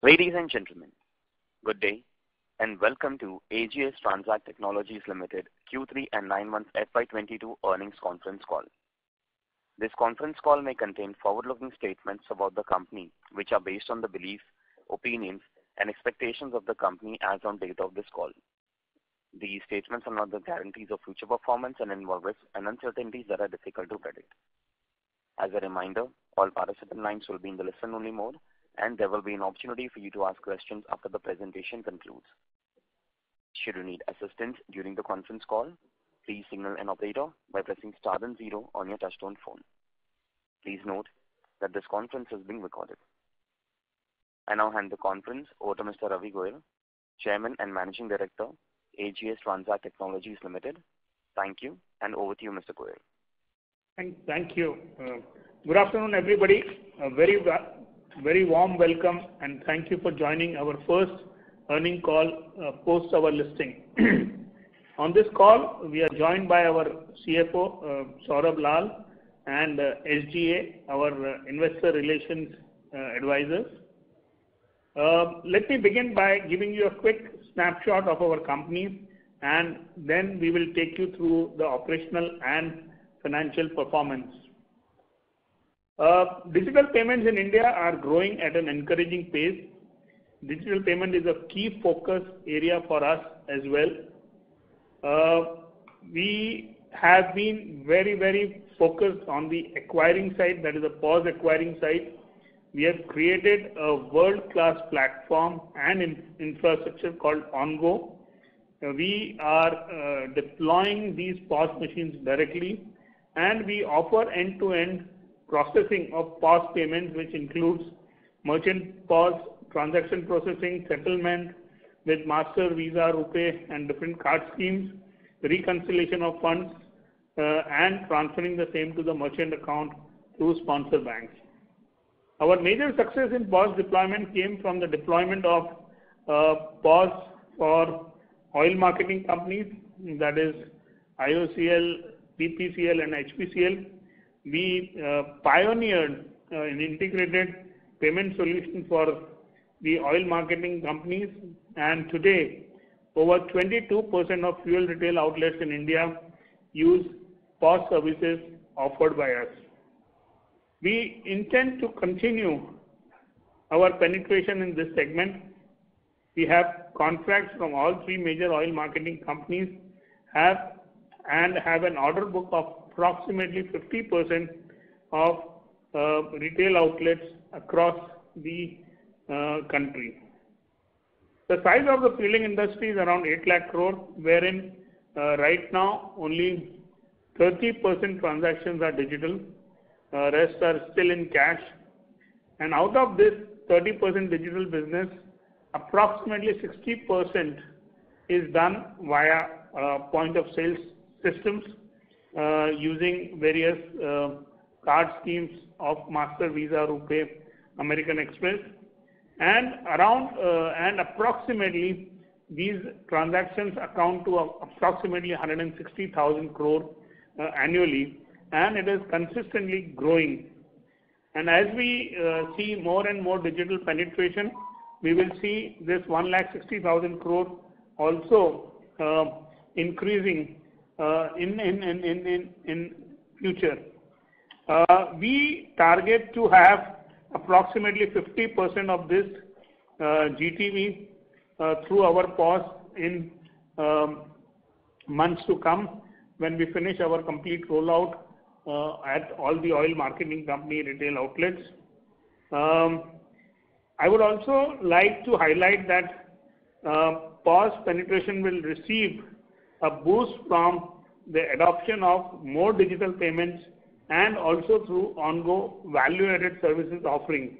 Ladies and gentlemen, good day and welcome to AGS Transact Technologies Limited Q3 and 9 months FY22 earnings conference call. This conference call may contain forward-looking statements about the company which are based on the beliefs, opinions and expectations of the company as on date of this call. These statements are not the guarantees of future performance and involve risks and uncertainties that are difficult to predict. As a reminder, all participant lines will be in the listen-only mode, and there will be an opportunity for you to ask questions after the presentation concludes. Should you need assistance during the conference call, please signal an operator by pressing star and 0 on your touchtone phone. Please note that this conference is being recorded. I now hand the conference over to Mr. Ravi Goyal, Chairman and Managing Director, AGS Transact Technologies Limited. Thank you, and over to you, Mr. Goyal. Thank you. Good afternoon, everybody. A very warm welcome and thank you for joining our first earning call post our listing. On this call, we are joined by our CFO, Saurabh Lal, and SGA, our investor relations advisors. Let me begin by giving you a quick snapshot of our company, and then we will take you through the operational and financial performance. Digital payments in India are growing at an encouraging pace. Digital payment is a key focus area for us as well. We have been very focused on the acquiring side, that is the POS acquiring side. We have created a world-class platform and infrastructure called OnGo. We are deploying these POS machines directly, and we offer end-to-end processing of POS payments, which includes merchant POS, transaction processing, settlement with Master, Visa, RuPay and different card schemes, reconciliation of funds, and transferring the same to the merchant account through sponsor banks. Our major success in POS deployment came from the deployment of POS for oil marketing companies, that is IOCL, BPCL and HPCL. We pioneered an integrated payment solution for the oil marketing companies, and today over 22% of fuel retail outlets in India use POS services offered by us. We intend to continue our penetration in this segment. We have contracts from all 3 major oil marketing companies have an order book of approximately 50% of retail outlets across the country. The size of the fueling industry is around 8 lakh crore, wherein right now only 30% transactions are digital, rest are still in cash. And out of this 30% digital business, approximately 60% is done via point of sales systems using various card schemes of Master, Visa, RuPay, American Express, and approximately these transactions account to approximately 160,000 crore annually, and it is consistently growing. And as we see more and more digital penetration, we will see this 1,60,000 crore also increasing in future. We target to have approximately 50% of this GTV through our POS in months to come when we finish our complete rollout at all the oil marketing company retail outlets. I would also like to highlight that POS penetration will receive a boost from the adoption of more digital payments and also through OnGo value-added services offering.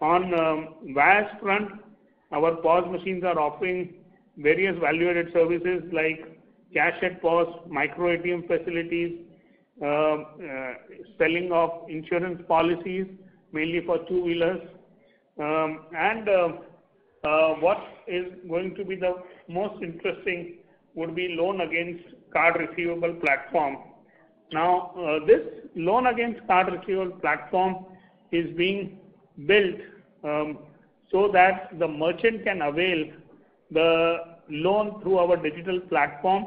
On VAS front, our POS machines are offering various value-added services like cash at POS, micro ATM facilities, selling of insurance policies, mainly for two-wheelers, and what is going to be the most interesting would be loan against card receivable platform. Now, this loan against card receivable platform is being built so that the merchant can avail the loan through our digital platform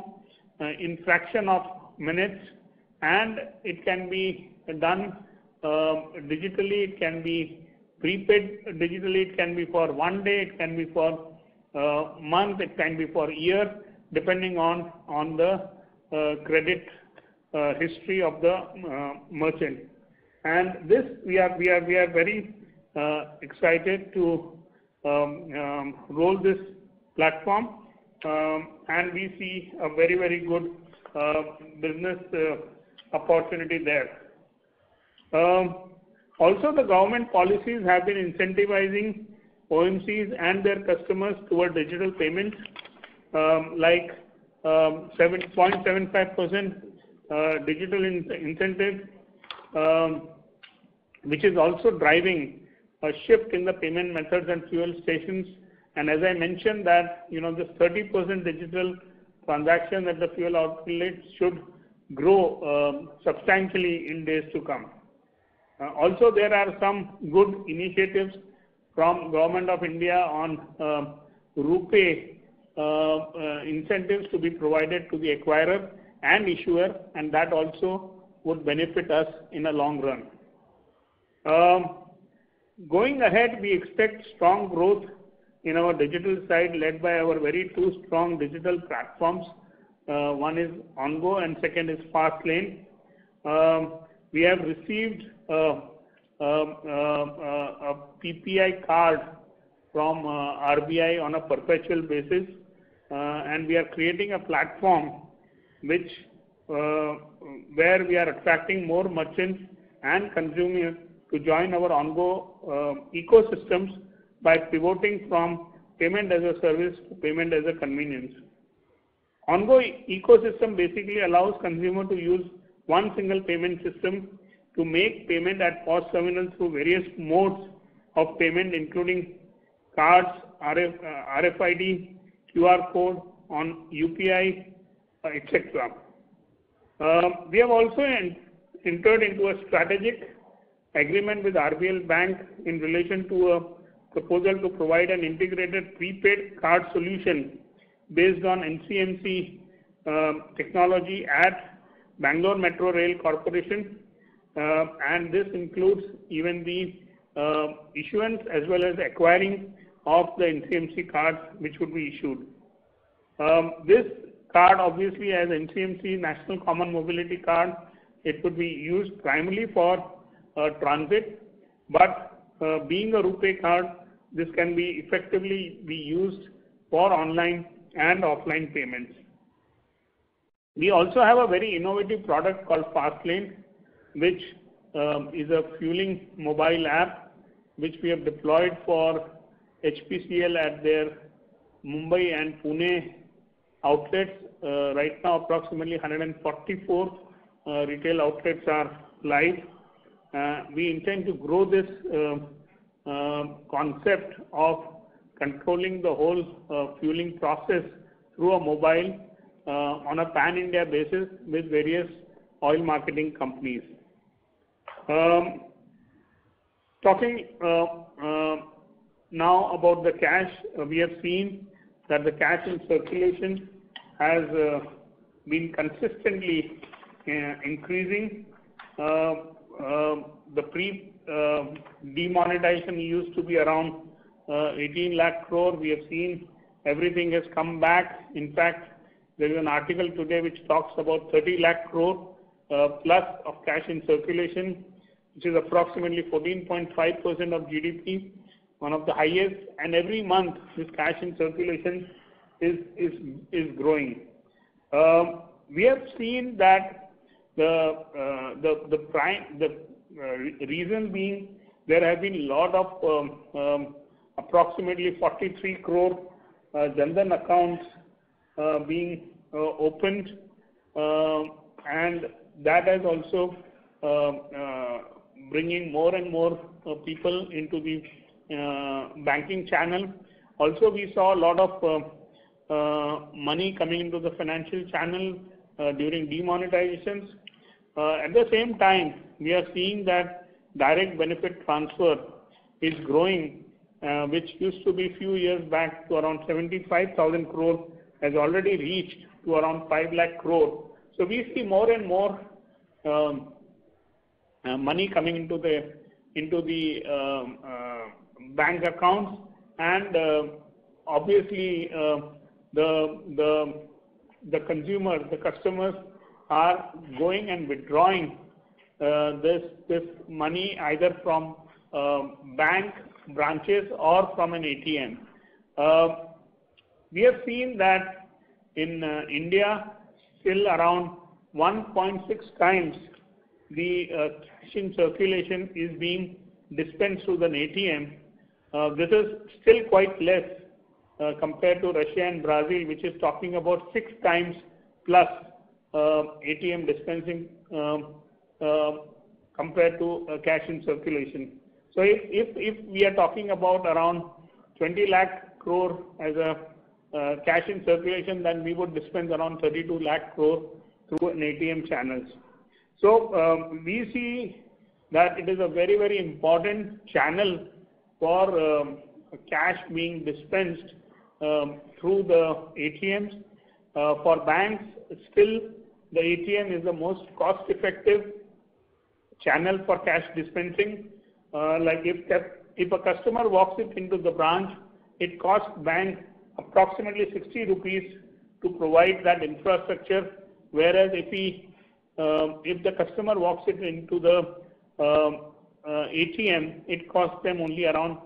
in fraction of minutes, and it can be done digitally, it can be prepaid digitally, it can be for 1 day, it can be for month, it can be for year, depending on the credit history of the merchant. And this we are very excited to roll this platform, and we see a very good business opportunity there. Also, the government policies have been incentivizing OMCs and their customers toward digital payments, like 7.75% digital incentive, which is also driving a shift in the payment methods and fuel stations. And as I mentioned that, this 30% digital transaction at the fuel outlets should grow substantially in days to come. Also, there are some good initiatives from Government of India on RuPay incentives to be provided to the acquirer and issuer, and that also would benefit us in a long run. Going ahead, we expect strong growth in our digital side, led by our two strong digital platforms. One is Ongo and second is Fastlane. We have received a PPI card from RBI on a perpetual basis, and we are creating a platform where we are attracting more merchants and consumers to join our Ongo ecosystems by pivoting from payment as a service to payment as a convenience. Ongo ecosystem basically allows consumer to use one single payment system to make payment at POS terminals through various modes of payment, including cards, RFID, QR code, on UPI, etc. We have also entered into a strategic agreement with RBL Bank in relation to a proposal to provide an integrated prepaid card solution based on NCMC technology at Bangalore Metro Rail Corporation, and this includes even the issuance as well as acquiring of the NCMC cards which would be issued. This card obviously, as NCMC National Common Mobility Card, it would be used primarily for transit, but being a RuPay card, this can be effectively be used for online and offline payments. We also have a very innovative product called Fastlane, which is a fueling mobile app which we have deployed for HPCL at their Mumbai and Pune outlets. Right now, approximately 144 retail outlets are live. We intend to grow this concept of controlling the whole fueling process through a mobile on a pan-India basis with various oil marketing companies. Talking now about the cash, we have seen that the cash in circulation has been consistently increasing. The pre-demonetization used to be around 18 lakh crore. We have seen everything has come back. In fact, there is an article today which talks about 30 lakh crore plus of cash in circulation, which is approximately 14.5% of GDP, one of the highest. And every month, this cash in circulation is growing. We have seen that the reason being there have been a lot of approximately 43 crore Jan-Dhan accounts being opened, and that has also bringing more and more people into the banking channel. Also, we saw a lot of money coming into the financial channel during demonetizations. At the same time, we are seeing that direct benefit transfer is growing which used to be few years back to around 75,000 crore, has already reached to around 5 lakh crore. So we see more and more money coming into the bank accounts, and obviously the consumers, the customers are going and withdrawing this money either from bank branches or from an ATM. We have seen that in India, still around 1.6 times the cash in circulation is being dispensed through an ATM. This is still quite less compared to Russia and Brazil, which is talking about 6 times plus ATM dispensing compared to cash in circulation. So if we are talking about around 20 lakh crore as a cash in circulation, then we would dispense around 32 lakh crore through an ATM channels. So we see that it is a very, very important channel for cash being dispensed through the ATMs. For banks, still the ATM is the most cost-effective channel for cash dispensing. Like if a customer walks it into the branch, it costs bank approximately 60 rupees to provide that infrastructure, whereas if the customer walks it into the ATM, it costs them only around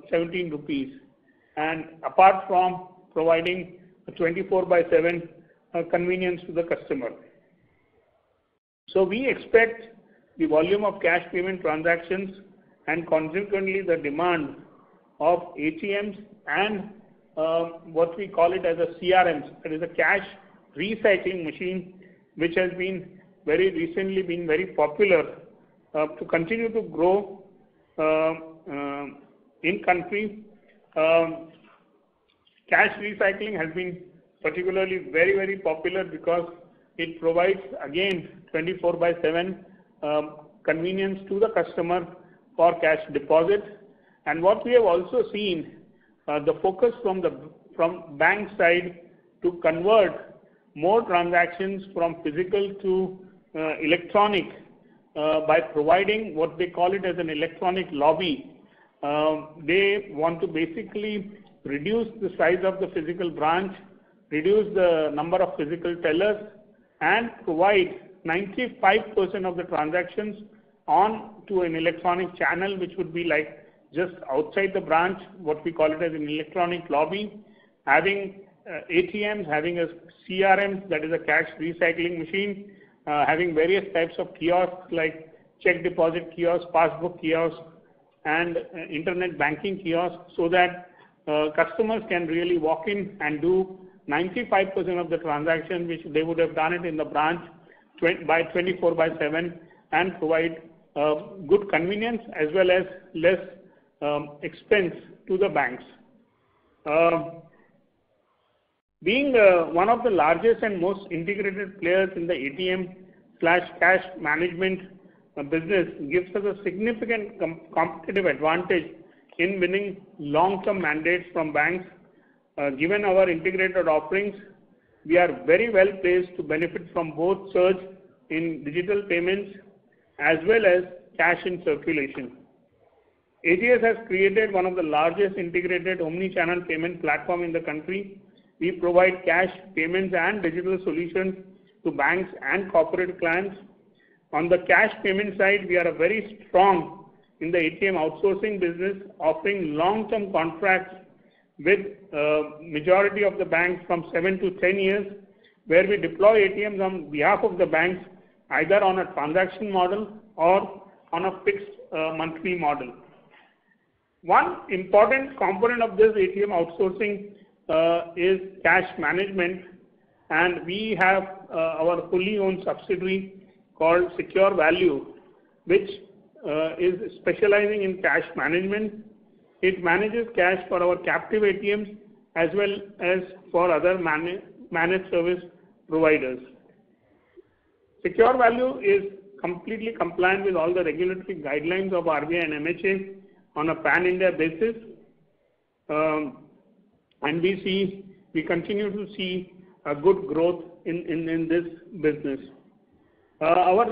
17 rupees. And apart from providing a 24/7 convenience to the customer. So we expect the volume of cash payment transactions and consequently the demand of ATMs and what we call it as a CRMs, that is a cash recycling machine, which has been very recently been very popular to continue to grow in country. Cash recycling has been particularly very, very popular because it provides again 24/7 convenience to the customer for cash deposit. And what we have also seen, the focus from bank side to convert more transactions from physical to electronic by providing what they call it as an electronic lobby. They want to basically reduce the size of the physical branch, reduce the number of physical tellers, and provide 95% of the transactions on to an electronic channel, which would be like just outside the branch, what we call it as an electronic lobby, having ATMs, having a CRM, that is a cash recycling machine, having various types of kiosks like check deposit kiosks, passbook kiosks, and internet banking kiosks, so that customers can really walk in and do 95% of the transaction which they would have done it in the branch by 24/7 and provide good convenience as well as less expense to the banks. Being one of the largest and most integrated players in the ATM/cash management business gives us a significant competitive advantage in winning long-term mandates from banks. Given our integrated offerings, we are very well placed to benefit from both surge in digital payments as well as cash in circulation. AGS has created one of the largest integrated omni-channel payment platform in the country. We provide cash, payments and digital solutions to banks and corporate clients. On the cash payment side, we are very strong in the ATM outsourcing business, offering long-term contracts with majority of the banks from 7 to 10 years, where we deploy ATMs on behalf of the banks, either on a transaction model or on a fixed monthly model. One important component of this ATM outsourcing is cash management, and we have our fully owned subsidiary called Secure Value, which is specializing in cash management. It manages cash for our captive ATMs as well as for other managed service providers. Secure Value is completely compliant with all the regulatory guidelines of RBI and MHA on a pan-India basis, and we continue to see a good growth in this business. Our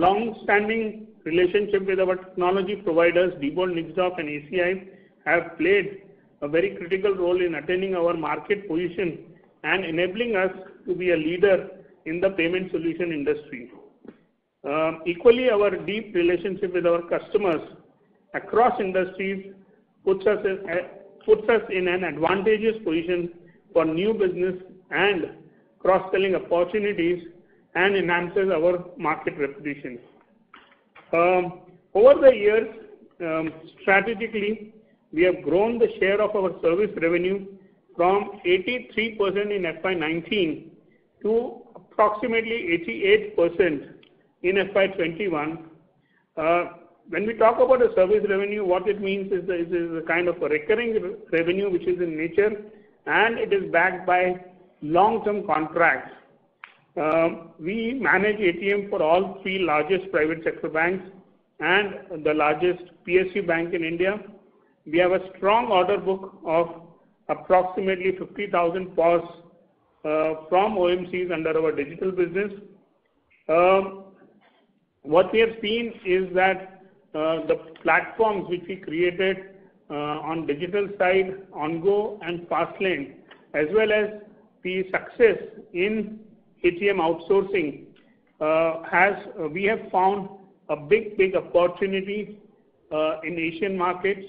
long-standing relationship with our technology providers, Diebold Nixdorf and ACI, have played a very critical role in attaining our market position and enabling us to be a leader in the payment solution industry. Equally, our deep relationship with our customers across industries puts us in an advantageous position for new business and cross-selling opportunities and enhances our market reputation. Over the years, strategically, we have grown the share of our service revenue from 83% in FY19 to approximately 88% in FY21. When we talk about a service revenue, what it means is a kind of a recurring revenue which is in nature, and it is backed by long-term contracts. We manage ATM for all three largest private sector banks and the largest PSU bank in India. We have a strong order book of approximately 50,000 POS from OMCs under our digital business. What we have seen is that the platforms which we created on digital side, OnGo and Fastlane, as well as the success in ATM outsourcing, we have found a big opportunity in Asian markets,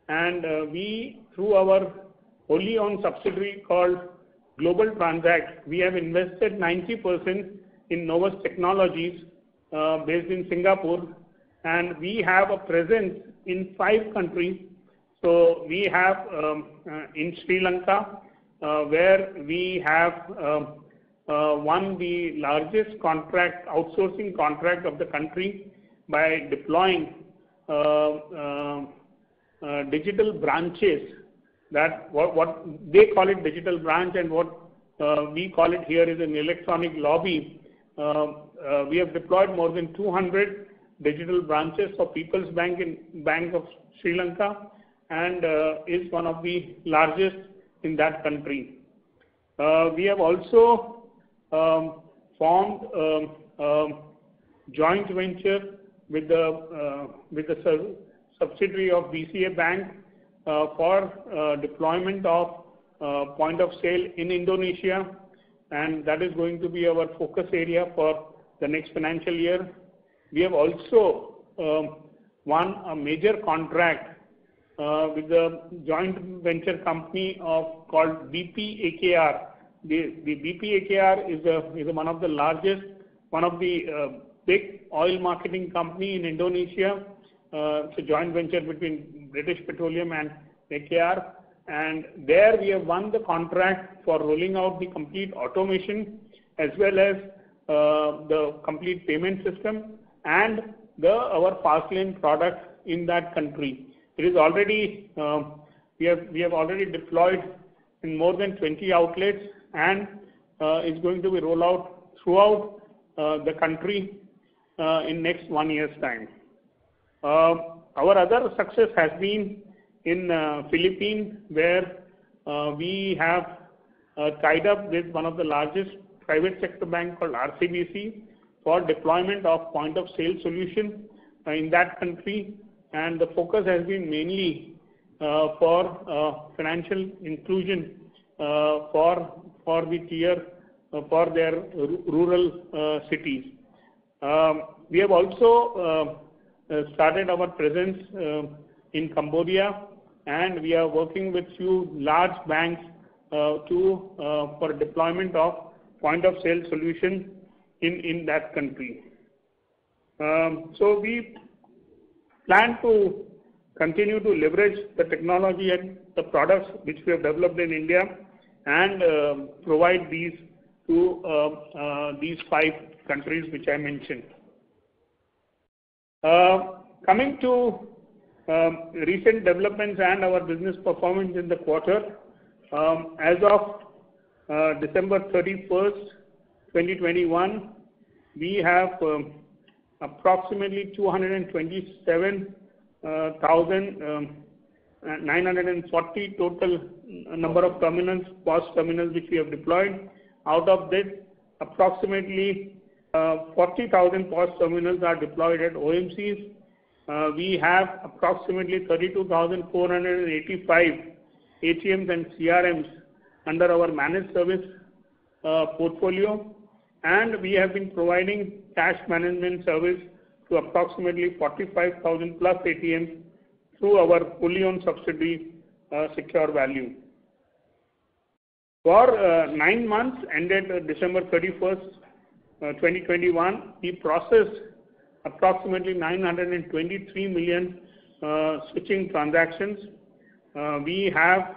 and we, through our wholly owned subsidiary called Global Transact, we have invested 90% in Novus Technologies based in Singapore, and we have a presence in 5 countries. So we have in Sri Lanka, where we have won the largest outsourcing contract of the country by deploying digital branches. That what they call it digital branch, and what we call it here is an electronic lobby. We have deployed more than 200 digital branches for People's Bank of Sri Lanka, and is one of the largest in that country. We have also formed a joint venture with the subsidiary of BCA Bank for deployment of point of sale in Indonesia, and that is going to be our focus area for the next financial year. We have also won a major contract with the joint venture company called BPAKR. The BPAKR is one of the largest, one of the big oil marketing company in Indonesia. It's a joint venture between British Petroleum and AKR, and there we have won the contract for rolling out the complete automation as well as the complete payment system and our Fastlane product in that country. It is already we have already deployed in more than 20 outlets, and is going to be rolled out throughout the country in next 1 year's time. Our other success has been in Philippines, where we have tied up with one of the largest private sector bank called RCBC for deployment of point of sale solution in that country, and the focus has been mainly for financial inclusion for their rural cities. We have also started our presence in Cambodia, and we are working with few large banks for deployment of point of sale solution in that country. So we plan to continue to leverage the technology and the products which we have developed in India and provide these to these 5 countries which I mentioned. Coming to recent developments and our business performance in the quarter, as of December 31st, 2021, we have approximately 227 940 total number of terminals, POS terminals which we have deployed. Out of this, approximately 40,000 POS terminals are deployed at OMCs. We have approximately 32,485 ATMs and CRMs under our managed service portfolio, and we have been providing cash management service to approximately 45,000 plus ATMs through our fully owned subsidiary Secure Value. For 9 months ended December 31st, 2021, we processed approximately 923 million switching transactions. We have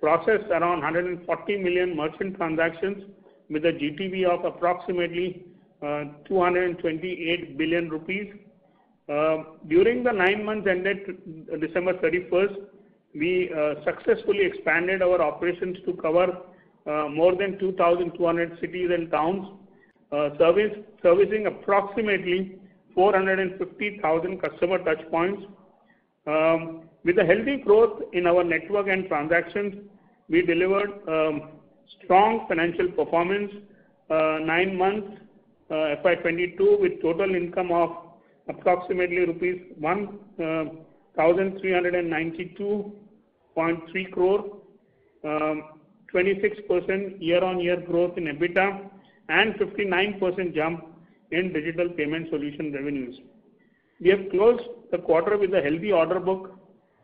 processed around 140 million merchant transactions with a GTV of approximately 228 billion rupees. During the 9 months ended December 31st, we successfully expanded our operations to cover more than 2,200 cities and towns, servicing approximately 450,000 customer touch points. With a healthy growth in our network and transactions, we delivered strong financial performance. 9 months FY22 with total income of approximately rupees 1,392.3 crore, 26% year-on-year growth in EBITDA, and 59% jump in digital payment solution revenues. We have closed the quarter with a healthy order book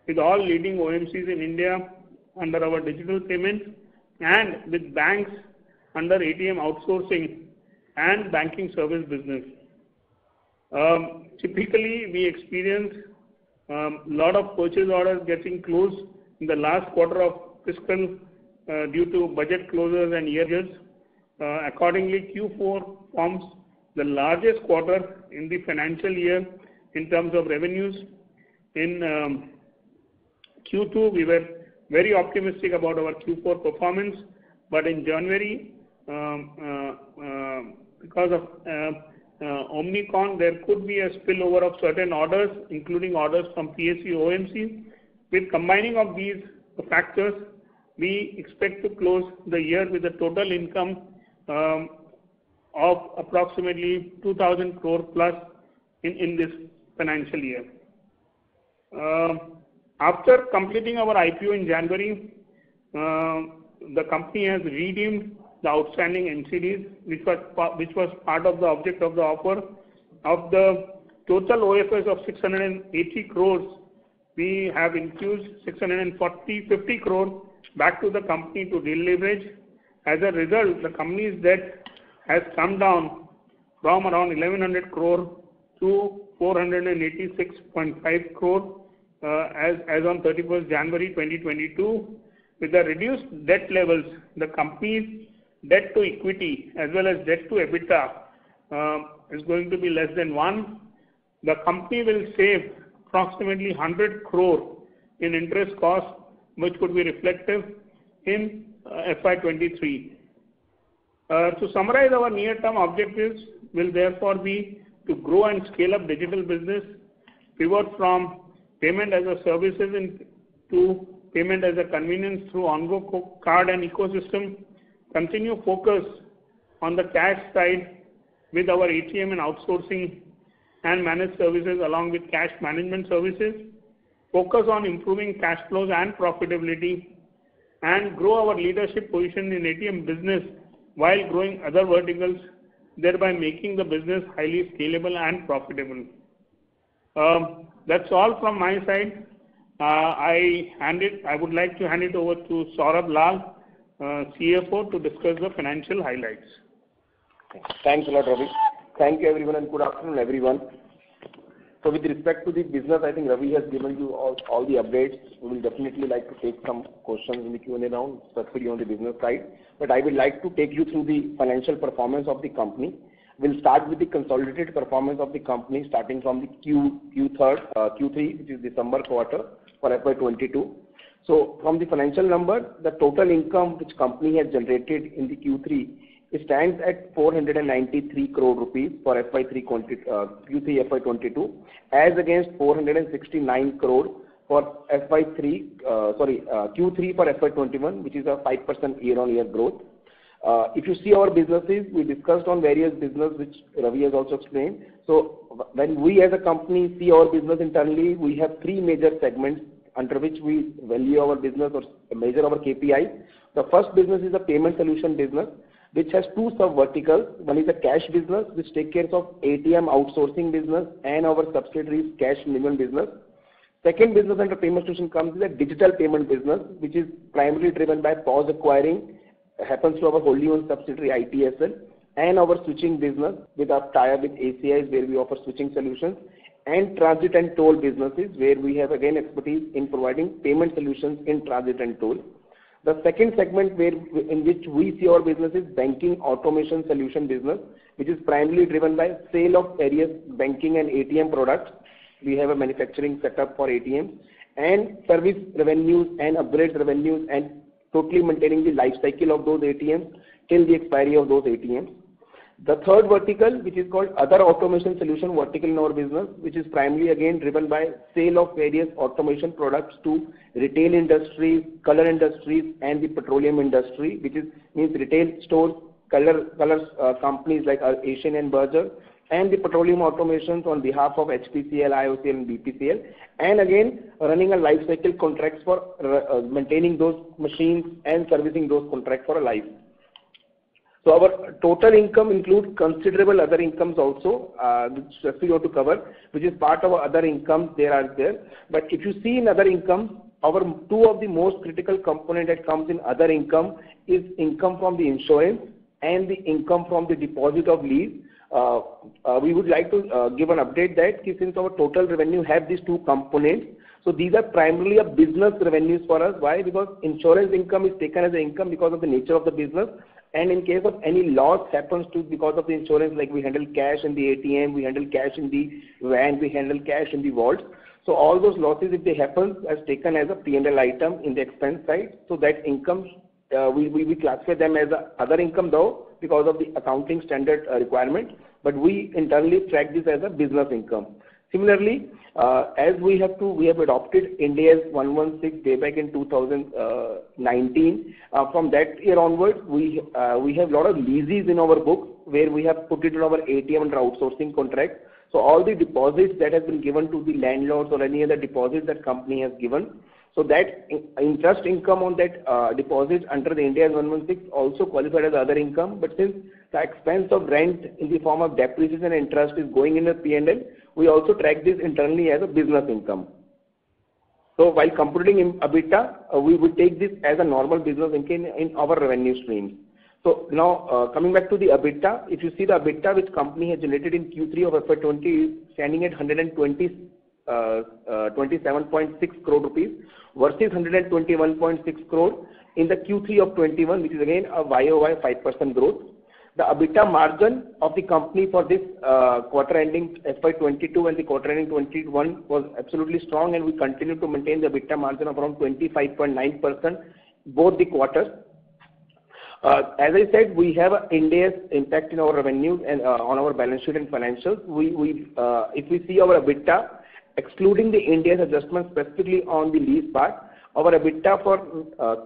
with all leading OMCs in India under our digital payments and with banks under ATM outsourcing and banking service business. Typically, we experience a lot of purchase orders getting closed in the last quarter of fiscal due to budget closures and years. Accordingly, Q4 forms the largest quarter in the financial year in terms of revenues. In Q2, we were very optimistic about our Q4 performance, but in January, because of Omicron, there could be a spillover of certain orders, including orders from PSU OMC. With combining of these factors, we expect to close the year with a total income of approximately 2,000 crore plus in this financial year. After completing our IPO in January, the company has redeemed the outstanding NCDs, which was part of the object of the offer. Of the total OFS of 680 crores, we have infused 50 crore back to the company to deleverage. As a result, the company's debt has come down from around 1100 crore to 486.5 crore as on 31st January 2022. With the reduced debt levels, the company's debt to equity as well as debt to EBITDA is going to be less than 1. The company will save approximately 100 crore in interest costs, which could be reflective in FY23. To summarize, our near-term objectives will therefore be to grow and scale up digital business, pivot from payment as a services to payment as a convenience through Ongo card and ecosystem, continue focus on the cash side with our ATM and outsourcing and managed services along with cash management services, focus on improving cash flows and profitability, and grow our leadership position in ATM business while growing other verticals, thereby making the business highly scalable and profitable. That's all from my side. I would like to hand it over to Saurabh Lal, CFO, to discuss the financial highlights. Thanks a lot, Ravi. Thank you, everyone, and good afternoon, everyone. So, with respect to the business, I think Ravi has given you all the updates. We will definitely like to take some questions in the Q&A round, especially on the business side. But I would like to take you through the financial performance of the company. We'll start with the consolidated performance of the company, starting from the Q3, which is December quarter for FY22. So, from the financial number, the total income which company has generated in the Q3 stands at 493 crore rupees for Q3 FY22, as against 469 crore for Q3 for FY21, which is a 5% year-on-year growth. If you see our businesses, we discussed on various business, which Ravi has also explained. So when we as a company see our business internally, we have three major segments under which we value our business or measure our KPIs. The first business is a payment solution business, which has two sub-verticals. One is a cash business, which takes care of ATM outsourcing business and our subsidiaries cash management business. Second business under payment solution comes is a digital payment business, which is primarily driven by POS acquiring, happens to our wholly owned subsidiary ITSL, and our switching business with our tie-up with ACIs, where we offer switching solutions, and transit and toll businesses, where we have again expertise in providing payment solutions in transit and toll. The second segment in which we see our business is banking automation solution business, which is primarily driven by sale of various banking and ATM products. We have a manufacturing setup for ATMs, and service revenues and upgrade revenues, and totally maintaining the life cycle of those ATMs till the expiry of those ATMs. The third vertical, which is called other automation solution vertical in our business, which is primarily again driven by sale of various automation products to retail industries, color industries, and the petroleum industry, which means retail stores, colors companies like Asian and Berger, and the petroleum automations on behalf of HPCL, IOCL, and BPCL, and again running a life cycle contracts for maintaining those machines and servicing those contracts for a life. So our total income includes considerable other incomes also, which we want to cover, which is part of our other incomes there. But if you see in other income, our two of the most critical component that comes in other income is income from the insurance and the income from the deposit of lease. We would like to give an update that since our total revenue have these two components, so these are primarily a business revenues for us. Why? Because insurance income is taken as an income because of the nature of the business, and in case of any loss happens because of the insurance, like we handle cash in the ATM, we handle cash in the van, we handle cash in the vault. So all those losses, if they happen, as taken as a P&L item in the expense side, so that income we classify them as other income though, because of the accounting standard requirement, but we internally track this as a business income. Similarly, as we have adopted India's 116 way back in 2019. From that year onwards, we have a lot of leases in our books where we have put it in our ATM under outsourcing contract. So all the deposits that have been given to the landlords or any other deposits that company has given, so that interest income on that deposit under the India's 116 also qualified as other income. But since the expense of rent in the form of depreciation and interest is going in the P&L, we also track this internally as a business income. So while computing in EBITDA, we would take this as a normal business income in our revenue streams. So now coming back to the EBITDA, if you see the EBITDA which company has generated in Q3 of FY20 is standing at 127.6 crore rupees versus 121.6 crore in the Q3 of 21, which is again a YOY 5% growth. The EBITDA margin of the company for this quarter ending FY22 and the quarter ending 21 was absolutely strong, and we continue to maintain the EBITDA margin of around 25.9% both the quarters. As I said, we have India's impact in our revenues and on our balance sheet and financials. If we see our EBITDA, excluding the India's adjustment specifically on the lease part, our EBITDA for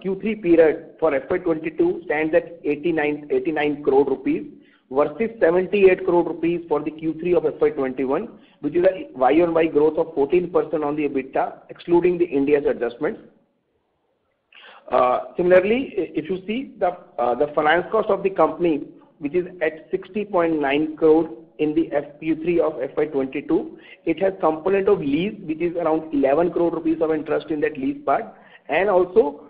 Q3 period for FY22 stands at 89 crore rupees versus 78 crore rupees for the Q3 of FY21, which is a Y-on-Y growth of 14% on the EBITDA, excluding the India's adjustments. Similarly, if you see the finance cost of the company, which is at 60.9 crore in the Q3 of FY22, it has component of lease, which is around 11 crore rupees of interest in that lease part, and also,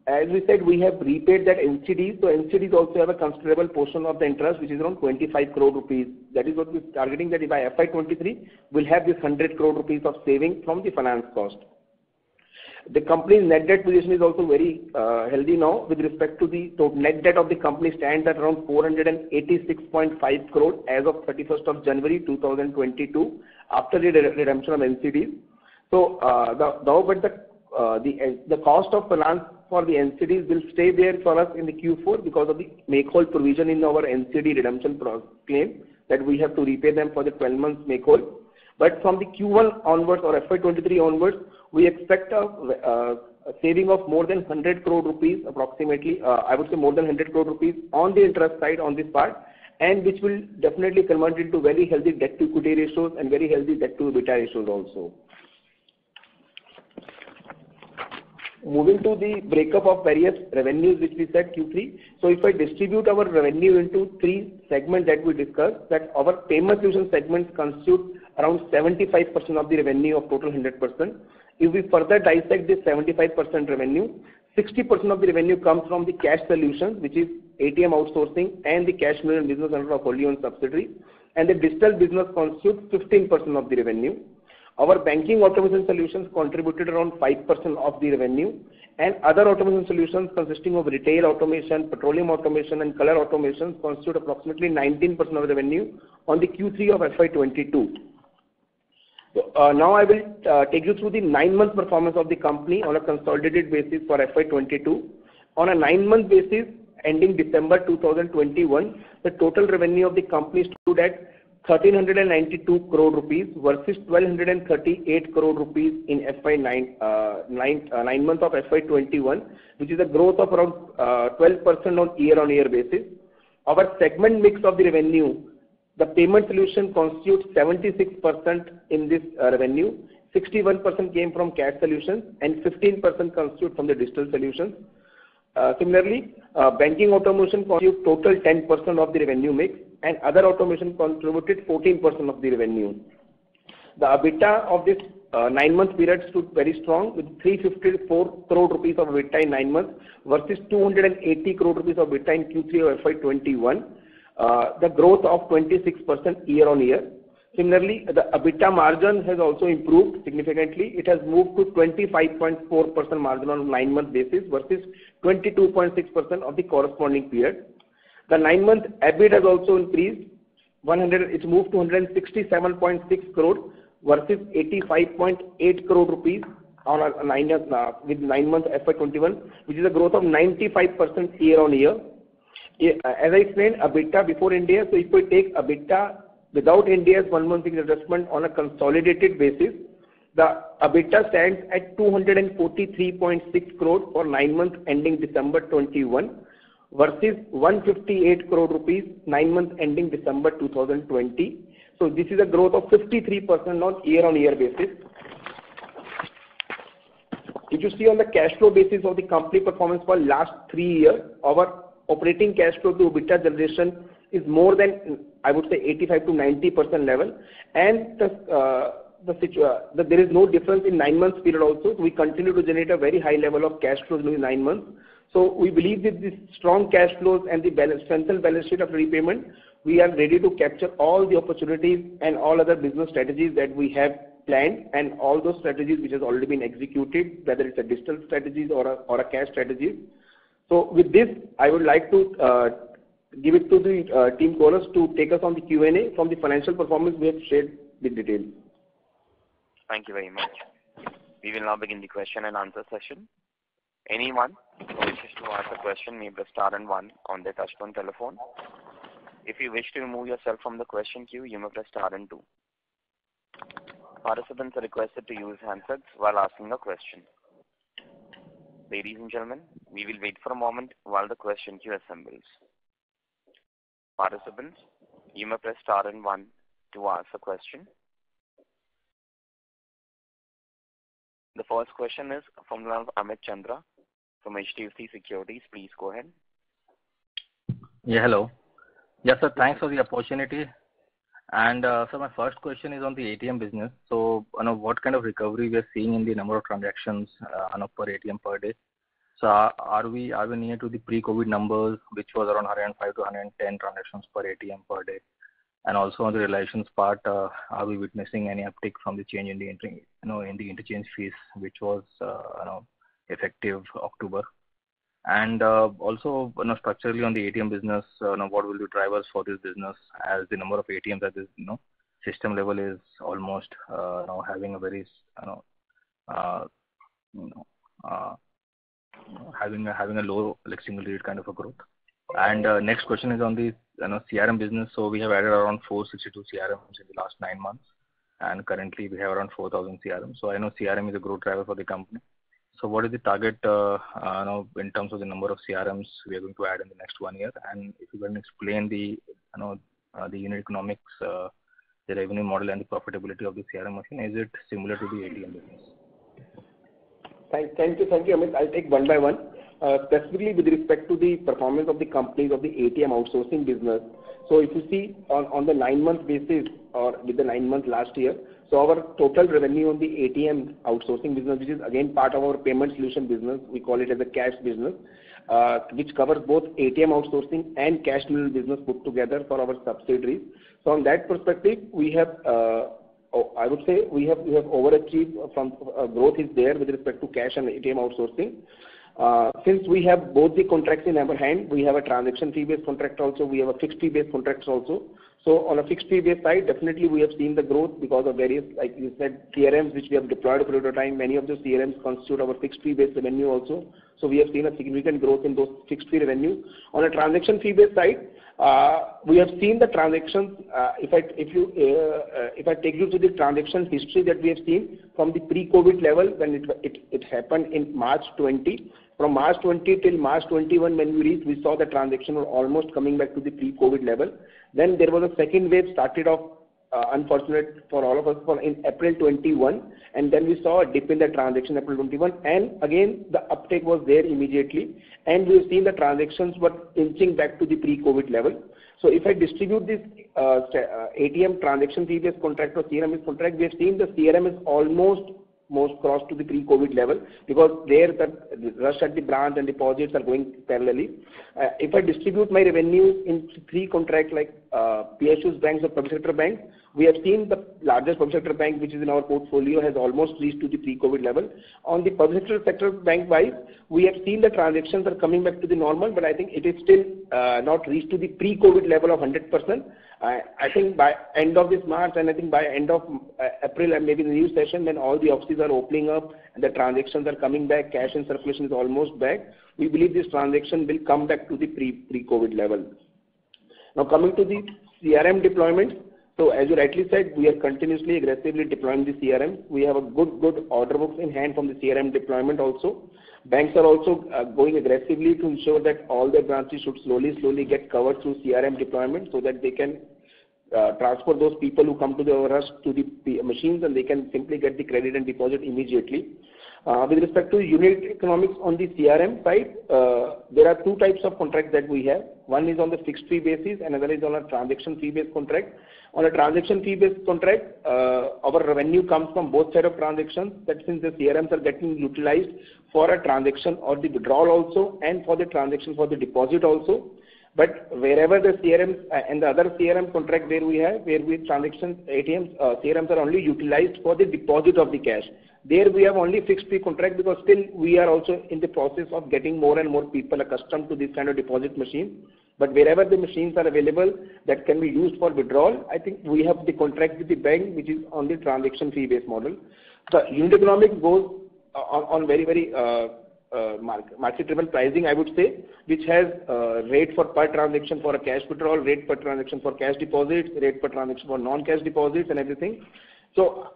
as we said, we have repaid that NCDs. So NCDs also have a considerable portion of the interest, which is around 25 crore rupees. That is what we're targeting, that by FY23 we'll have this 100 crore rupees of saving from the finance cost. The company's net debt position is also very healthy now. With respect to the net debt of the company stands at around 486.5 crore as of 31st of January 2022 after the redemption of NCDs. So the cost of finance for the NCDs will stay there for us in the Q4 because of the make-whole provision in our NCD redemption claim that we have to repay them for the 12 months make-whole. But from the Q1 onwards or FY23 onwards, we expect a saving of more than 100 crore rupees approximately, I would say more than 100 crore rupees on the interest side on this part, and which will definitely convert into very healthy debt to equity ratios and very healthy debt to EBITDA ratios also. Moving to the breakup of various revenues which we said Q3. So if I distribute our revenue into three segments that we discussed, that our payment solution segments constitute around 75% of the revenue of total 100%. If we further dissect this 75% revenue, 60% of the revenue comes from the cash solutions, which is ATM outsourcing and the cash management business under a wholly owned subsidiary, and the digital business constitutes 15% of the revenue. Our banking automation solutions contributed around 5% of the revenue, and other automation solutions consisting of retail automation, petroleum automation, and color automation constitute approximately 19% of the revenue on the Q3 of FY22. So, now I will take you through the 9-month performance of the company on a consolidated basis for FY22. On a 9-month basis, ending December 2021, the total revenue of the company stood at 1,392 crore rupees versus 1,238 crore rupees in nine months of FY21, which is a growth of around 12% on year-on-year basis. Our segment mix of the revenue, the payment solution constitutes 76% in this revenue. 61% came from cash solutions and 15% constitute from the digital solutions. Similarly, banking automation constitutes total 10% of the revenue mix, and other automation contributed 14% of the revenue. The EBITDA of this 9-month period stood very strong with 354 crore rupees of EBITDA in 9 months versus 280 crore rupees of EBITDA in Q3 of FY21. The growth of 26% year on year. Similarly, the EBITDA margin has also improved significantly. It has moved to 25.4% margin on a 9-month basis versus 22.6% of the corresponding period. The 9-month EBIT has also increased. It's moved to 167.6 crore versus 85.8 crore rupees on a 9 months FY21, which is a growth of 95% year on year. As I explained, EBITDA before Ind AS. So if we take EBITDA without Ind AS 1 month adjustment on a consolidated basis, the EBITDA stands at 243.6 crore for 9 months ending December 21 versus 158 crore rupees 9 months ending December 2020. So this is a growth of 53% on year-on-year basis. If you see on the cash flow basis of the company performance for last 3 years, our operating cash flow to EBITDA generation is more than, I would say, 85 to 90% level, and there is no difference in 9 months period also. So we continue to generate a very high level of cash flows during 9 months. So we believe that this strong cash flows and the strengthened balance sheet of repayment, we are ready to capture all the opportunities and all other business strategies that we have planned, and all those strategies which has already been executed, whether it's a digital strategies or a cash strategies. So with this, I would like to give it to the team callers to take us on the Q&A from the financial performance we have shared with details. Thank you very much. We will now begin the question and answer session. Anyone who wishes to ask a question may press star and 1 on their touchtone telephone. If you wish to remove yourself from the question queue, you may press star and 2. Participants are requested to use handsets while asking a question. Ladies and gentlemen, we will wait for a moment while the question queue assembles. Participants, you may press star and 1 to ask a question. The first question is from the line of Amit Chandra from HDFC Securities. Please go ahead. Yeah, hello. Yes, sir, thanks for the opportunity. And so my first question is on the ATM business. So, what kind of recovery we are seeing in the number of transactions per ATM per day? So, are we near to the pre-COVID numbers, which was around 105 to 110 transactions per ATM per day? And also on the relations part, are we witnessing any uptick from the change in the interchange fees, which was effective October? And also, structurally on the ATM business, what will be drivers for this business, as the number of ATMs at this system level is almost having a very having a low single digit kind of a growth. And next question is on the CRM business. So we have added around 462 CRMs in the last 9 months, and currently we have around 4,000 CRMs. So I know CRM is a growth driver for the company. So what is the target in terms of the number of CRMs we are going to add in the next 1 year? And if you can explain the unit economics, the revenue model and the profitability of the CRM machine, is it similar to the ATM business? Thank you, Amit. I'll take one by one. Specifically with respect to the performance of the companies of the ATM outsourcing business. So if you see on the 9-month basis or with the 9 months last year, so our total revenue on the ATM outsourcing business, which is again part of our payment solution business, we call it as a cash business, which covers both ATM outsourcing and cash middle business put together for our subsidiaries. So on that perspective, we have, I would say we have overachieved from growth is there with respect to cash and ATM outsourcing. Since we have both the contracts in our hand, we have a transaction fee-based contract also, we have a fixed fee-based contracts also. So on a fixed fee-based side, definitely we have seen the growth because of various, like you said, CRMs which we have deployed for a time. Many of the CRMs constitute our fixed fee-based revenue also. So we have seen a significant growth in those fixed fee revenue. On a transaction fee-based side, we have seen the transactions. If I take you to the transaction history that we have seen from the pre-COVID level when it happened in March 20. From March 20 till March 21 when we reached, we saw the transaction were almost coming back to the pre-COVID level. Then there was a second wave started off, unfortunate for all of us, in April 21, and then we saw a dip in the transaction April 21, and again the uptake was there immediately, and we've seen the transactions were inching back to the pre-COVID level. So if I distribute this ATM transaction fee-based contract or CRM contract, we have seen the CRM is almost crossed to the pre-COVID level because there the rush at the branch and deposits are going parallelly. If I distribute my revenues in 3 contracts like PSUs banks or public sector banks, we have seen the largest public sector bank which is in our portfolio has almost reached to the pre-COVID level. On the public sector bank wise, we have seen the transactions are coming back to the normal, but I think it is still not reached to the pre-COVID level of 100%. I think by end of this March and I think by end of April and maybe the new session when all the offices are opening up and the transactions are coming back, cash and circulation is almost back, we believe this transaction will come back to the pre-COVID level. Now coming to the CRM deployment, so as you rightly said, we are continuously aggressively deploying the CRM. We have a good order books in hand from the CRM deployment also. Banks are also going aggressively to ensure that all their branches should slowly get covered through CRM deployment so that they can transfer those people who come to the rush to the machines and they can simply get the credit and deposit immediately. With respect to unit economics on the CRM side, there are 2 types of contracts that we have. One is on the fixed fee basis and another is on a transaction fee based contract. On a transaction fee based contract, our revenue comes from both sides of transactions, that since the CRMs are getting utilized for a transaction or the withdrawal also and for the transaction for the deposit also. But wherever the CRMs and the other CRM contract where we transactions ATMs, CRMs are only utilized for the deposit of the cash. There we have only fixed fee contract because still we are also in the process of getting more and more people accustomed to this kind of deposit machine. But wherever the machines are available that can be used for withdrawal, I think we have the contract with the bank which is on the transaction fee based model. The unit economics goes on very market driven pricing, I would say, which has rate for per transaction for a cash withdrawal, rate per transaction for cash deposits, rate per transaction for non-cash deposits and everything. So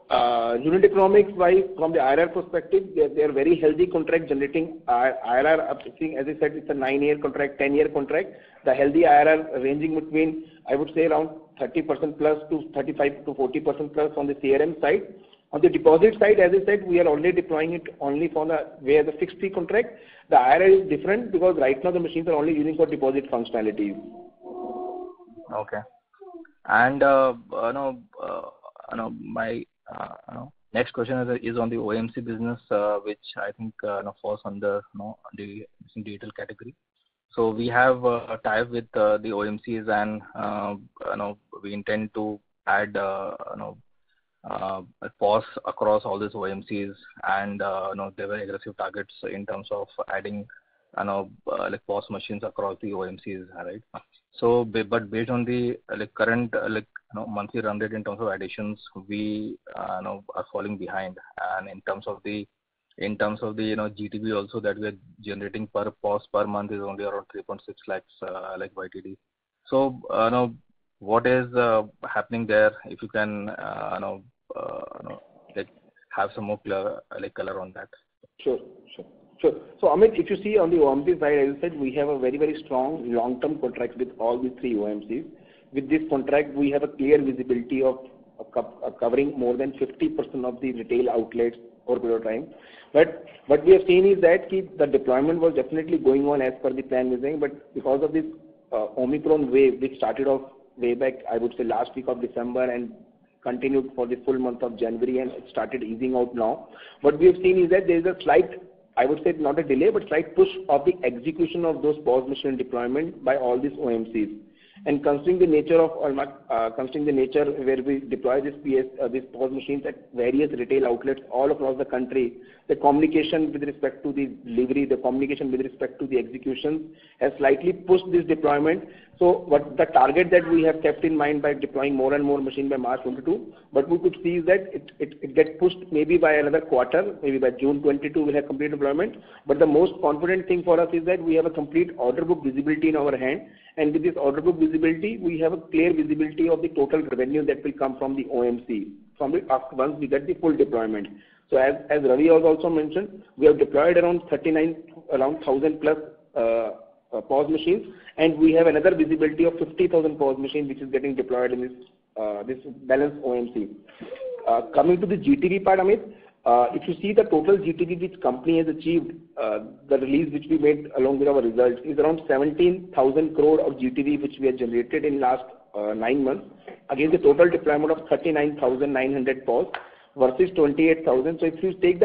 unit economics wise from the IRR perspective, they are very healthy contract generating IRR up to, as I said, it's a 9-year contract, 10-year contract. The healthy IRR ranging between, I would say, around 30% plus to 35 to 40% plus on the CRM side. On the deposit side, as I said, we are only deploying it only for where the fixed fee contract. The IRR is different because right now the machines are only using for deposit functionalities. Okay. And my next question is on the OMC business, which I think falls under the digital category. So we have a tie with the OMCs, and we intend to add a POS across all these OMCs, and there were aggressive targets in terms of adding like POS machines across the OMCs, right? So, but based on the current monthly run rate in terms of additions, we are falling behind, and in terms of the in terms of the GTV also that we are generating per POS per month is only around 3.6 lakhs like YTD. So what is happening there? If you can like have some more color on that. Sure. So Amit, if you see on the OMC side, as I said, we have a very, very strong long-term contract with all the three OMCs. With this contract, we have a clear visibility of covering more than 50% of the retail outlets over a period of time. But what we have seen is that the deployment was definitely going on as per the plan we're saying, but because of this Omicron wave, which started off way back, I would say last week of December and continued for the full month of January, and it started easing out now. What we have seen is that there is a slight, I would say not a delay, but slight push of the execution of those POS machine deployment by all these OMCs. And considering the nature where we deploy these POS machines at various retail outlets all across the country, the communication with respect to the delivery, the communication with respect to the execution has slightly pushed this deployment. So what the target that we have kept in mind by deploying more and more machines by March 22, but we could see is that it gets pushed maybe by another quarter, maybe by June 22 we'll have complete deployment. But the most confident thing for us is that we have a complete order book visibility in our hand, and with this order book visibility, we have a clear visibility of the total revenue that will come from the OMC once we get the full deployment. So as Ravi has also mentioned, we have deployed around 1,000 plus POS machines, and we have another visibility of 50,000 POS machines which is getting deployed in this balanced OMC. Coming to the GTV part, Amit, if you see the total GTV which company has achieved, the release which we made along with our results is around 17,000 crore of GTV which we have generated in last 9 months against the total deployment of 39,900 POS versus 28,000. So if you take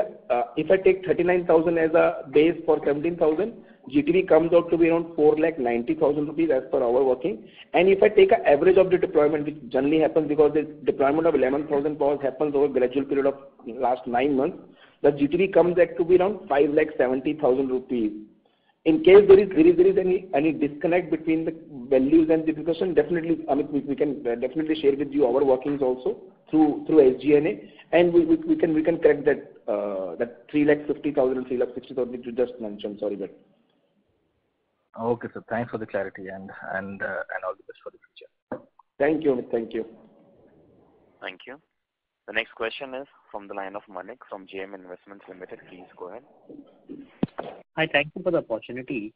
if I take 39,000 as a base for 17,000, GTV comes out to be around 4,90,000 rupees as per our working. And if I take an average of the deployment, which generally happens because the deployment of 11,000 POS happens over a gradual period of last 9 months, the GTV comes out to be around 5,70,000 rupees. In case there is any disconnect between the values and the discussion, definitely, Amit, we can definitely share with you our workings also through SGNA, and we can correct that 3,50,000 and 3,60,000 which you just mentioned. Sorry, but. Okay, sir. Thanks for the clarity and all the best for the future. Thank you, Amit. Thank you. Thank you. The next question is from the line of Manik from JM Investments Limited. Please go ahead. Hi, thank you for the opportunity.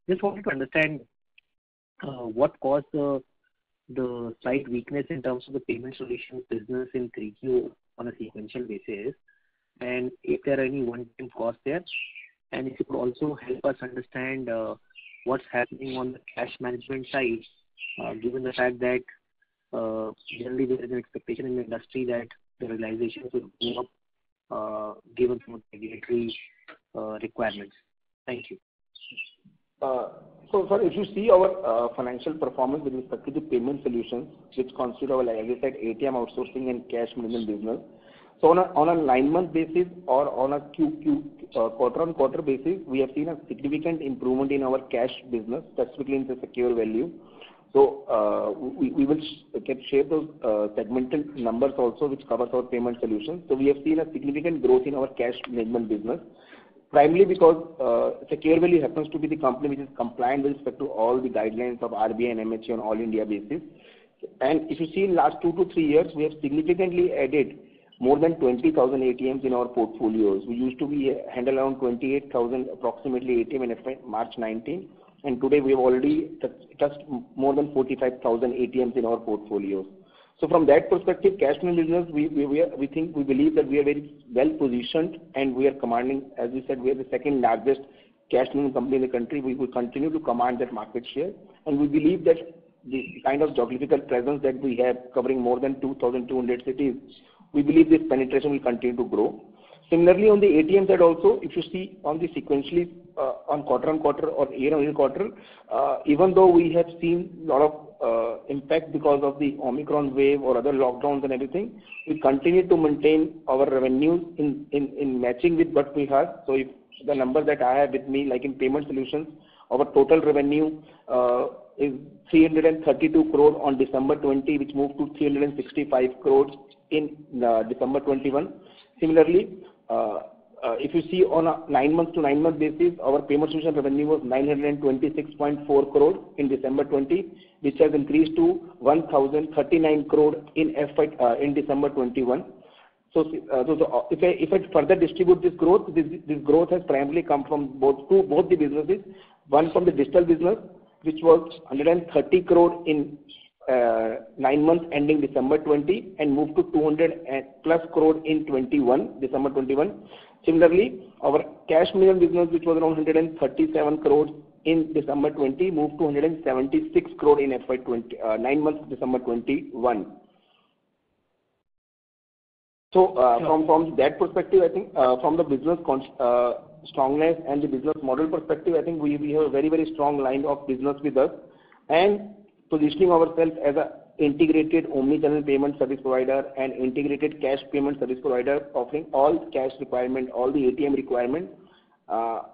Just wanted to understand what caused the slight weakness in terms of the payment solutions business in 3Q on a sequential basis, and if there are any one-time costs there, and if you could also help us understand what's happening on the cash management side, given the fact that generally there is an expectation in the industry that the realizations will go up given some regulatory requirements. Thank you. So, sir, if you see our financial performance with respect to the payment solutions, which constitute our, like I said, ATM outsourcing and cash management business. So on a 9-month basis or on a quarter-on-quarter basis, we have seen a significant improvement in our cash business, specifically in the secure value. So we will share those segmental numbers also, which covers our payment solutions. So we have seen a significant growth in our cash management business, primarily because secure value happens to be the company which is compliant with respect to all the guidelines of RBI and MHA on all India basis. And if you see in last 2 to 3 years, we have significantly added more than 20,000 ATMs in our portfolios. We used to handle around 28,000 approximately ATM in March 19, and today we have already touched more than 45,000 ATMs in our portfolios. So from that perspective, cash management business, we believe that we are very well positioned, and we are commanding, as we said, we are the second largest cash management company in the country. We will continue to command that market share, and we believe that the kind of geographical presence that we have, covering more than 2,200 cities, we believe this penetration will continue to grow. Similarly, on the ATM side also, if you see on the sequentially on quarter-on-quarter or year-on-year quarter, even though we have seen a lot of impact because of the Omicron wave or other lockdowns and everything, we continue to maintain our revenues in matching with what we have. So if the number that I have with me, like in payment solutions, our total revenue is 332 crore on December 20, which moved to 365 crores in December 21. Similarly, if you see on a 9 months to 9 month basis, our payment solution revenue was 926.4 crore in December 20, which has increased to 1,039 crore in December 21. So, if I further distribute this growth, this growth has primarily come from both the businesses. One from the digital business, which was 130 crore in 9 months ending December 20, and moved to 200 plus crore in December 21. Similarly, our cash management business, which was around 137 crores in December 20, moved to 176 crore in FY20 9 months December 21. So from that perspective, I think from the business strongness and the business model perspective, I think we have a very, very strong line of business with us, and positioning ourselves as a integrated omni-channel payment service provider and integrated cash payment service provider, offering all cash requirement, all the ATM requirement.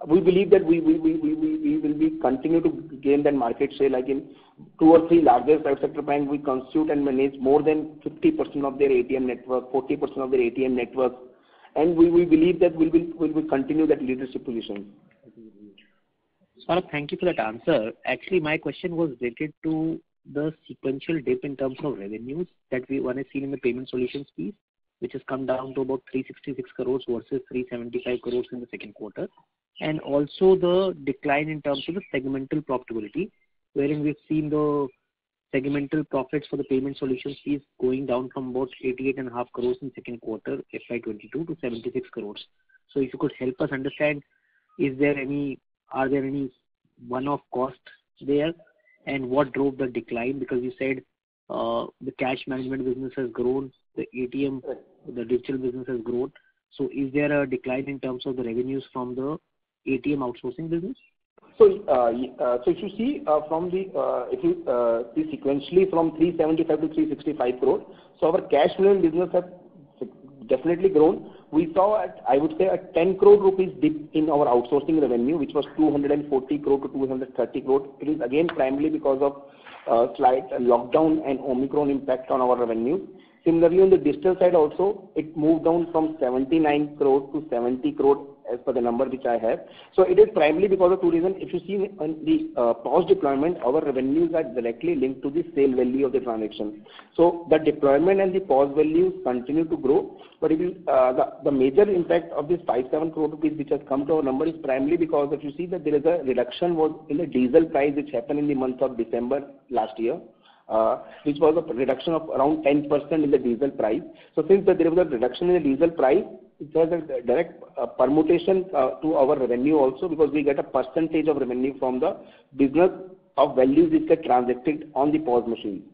We believe that we will be continue to gain that market share. Like in 2 or 3 largest private sector banks, we constitute and manage more than 50% of their ATM network, 40% of their ATM network, and we believe that we will continue that leadership position. Saurabh, thank you for that answer. Actually, my question was related to the sequential dip in terms of revenues that one has seen in the payment solutions piece, which has come down to about 366 crores versus 375 crores in the second quarter, and also the decline in terms of the segmental profitability, wherein we've seen the segmental profits for the payment solutions piece going down from about 88.5 crores in second quarter FY22 to 76 crores. So if you could help us understand, are there any one-off costs there, and what drove the decline? Because you said the cash management business has grown, the ATM, the digital business has grown. So is there a decline in terms of the revenues from the ATM outsourcing business? So, if you see see sequentially from 375 to 365 crore, so our cash management business has definitely grown. We saw I would say a 10 crore rupees dip in our outsourcing revenue, which was 240 crore to 230 crore. It is again primarily because of slight lockdown and Omicron impact on our revenue. Similarly, on the digital side also, it moved down from 79 crore to 70 crore as per the number which I have. So it is primarily because of 2 reasons. If you see on the POS deployment, our revenues are directly linked to the sale value of the transaction. So the deployment and the POS values continue to grow. But if you, the major impact of this 5-7 crore rupees which has come to our number is primarily because if you see that there is a reduction was in the diesel price which happened in the month of December last year. Which was a reduction of around 10% in the diesel price. So since there was a reduction in the diesel price, it has a direct permutation to our revenue also, because we get a percentage of revenue from the business of values which get transacted on the POS machine.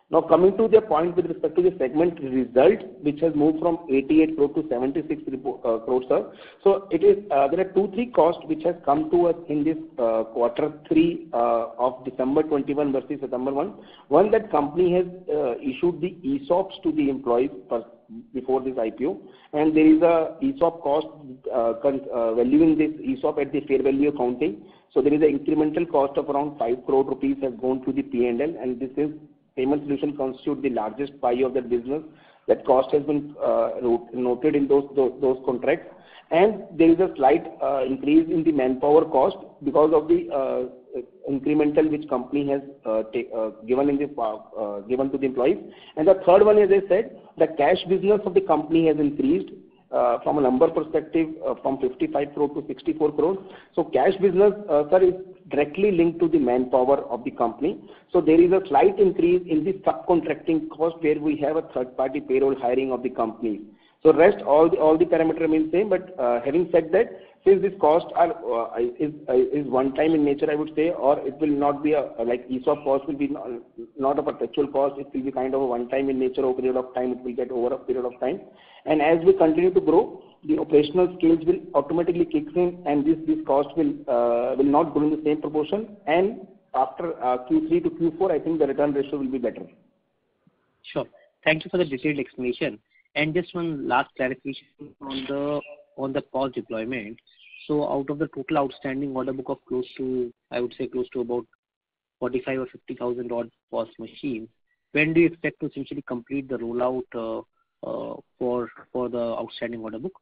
Now coming to the point with respect to the segment result, which has moved from 88 crore to 76 crore, sir. So it is there are 2-3 costs which has come to us in this quarter 3 of December 21 versus September 1. One, that company has issued the ESOPs to the employees before this IPO, and there is a ESOP cost valuing this ESOP at the fair value accounting. So there is an incremental cost of around 5 crore rupees has gone to the P&L, and this is payment solution constitute the largest pie of that business. That cost has been noted in those contracts, and there is a slight increase in the manpower cost because of the incremental which company has given to the employees. And the third one, as I said, the cash business of the company has increased from a number perspective from 55 crore to 64 crore. So cash business, sir, is directly linked to the manpower of the company. So there is a slight increase in the subcontracting cost where we have a third-party payroll hiring of the company. So rest all the parameter remain same. But having said that, since these costs are is one time in nature, I would say, or it will not be like ESOP cost will be not a perpetual cost. It will be kind of a one time in nature. Over a period of time, it will get over a period of time. And as we continue to grow, the operational skills will automatically kick in, and this cost will not grow in the same proportion. And after Q3 to Q4, I think the return ratio will be better. Sure. Thank you for the detailed explanation. And just one last clarification on the POS deployment. So out of the total outstanding order book of close to about 45 or 50,000 odd POS machines, when do you expect to essentially complete the rollout for the outstanding order book?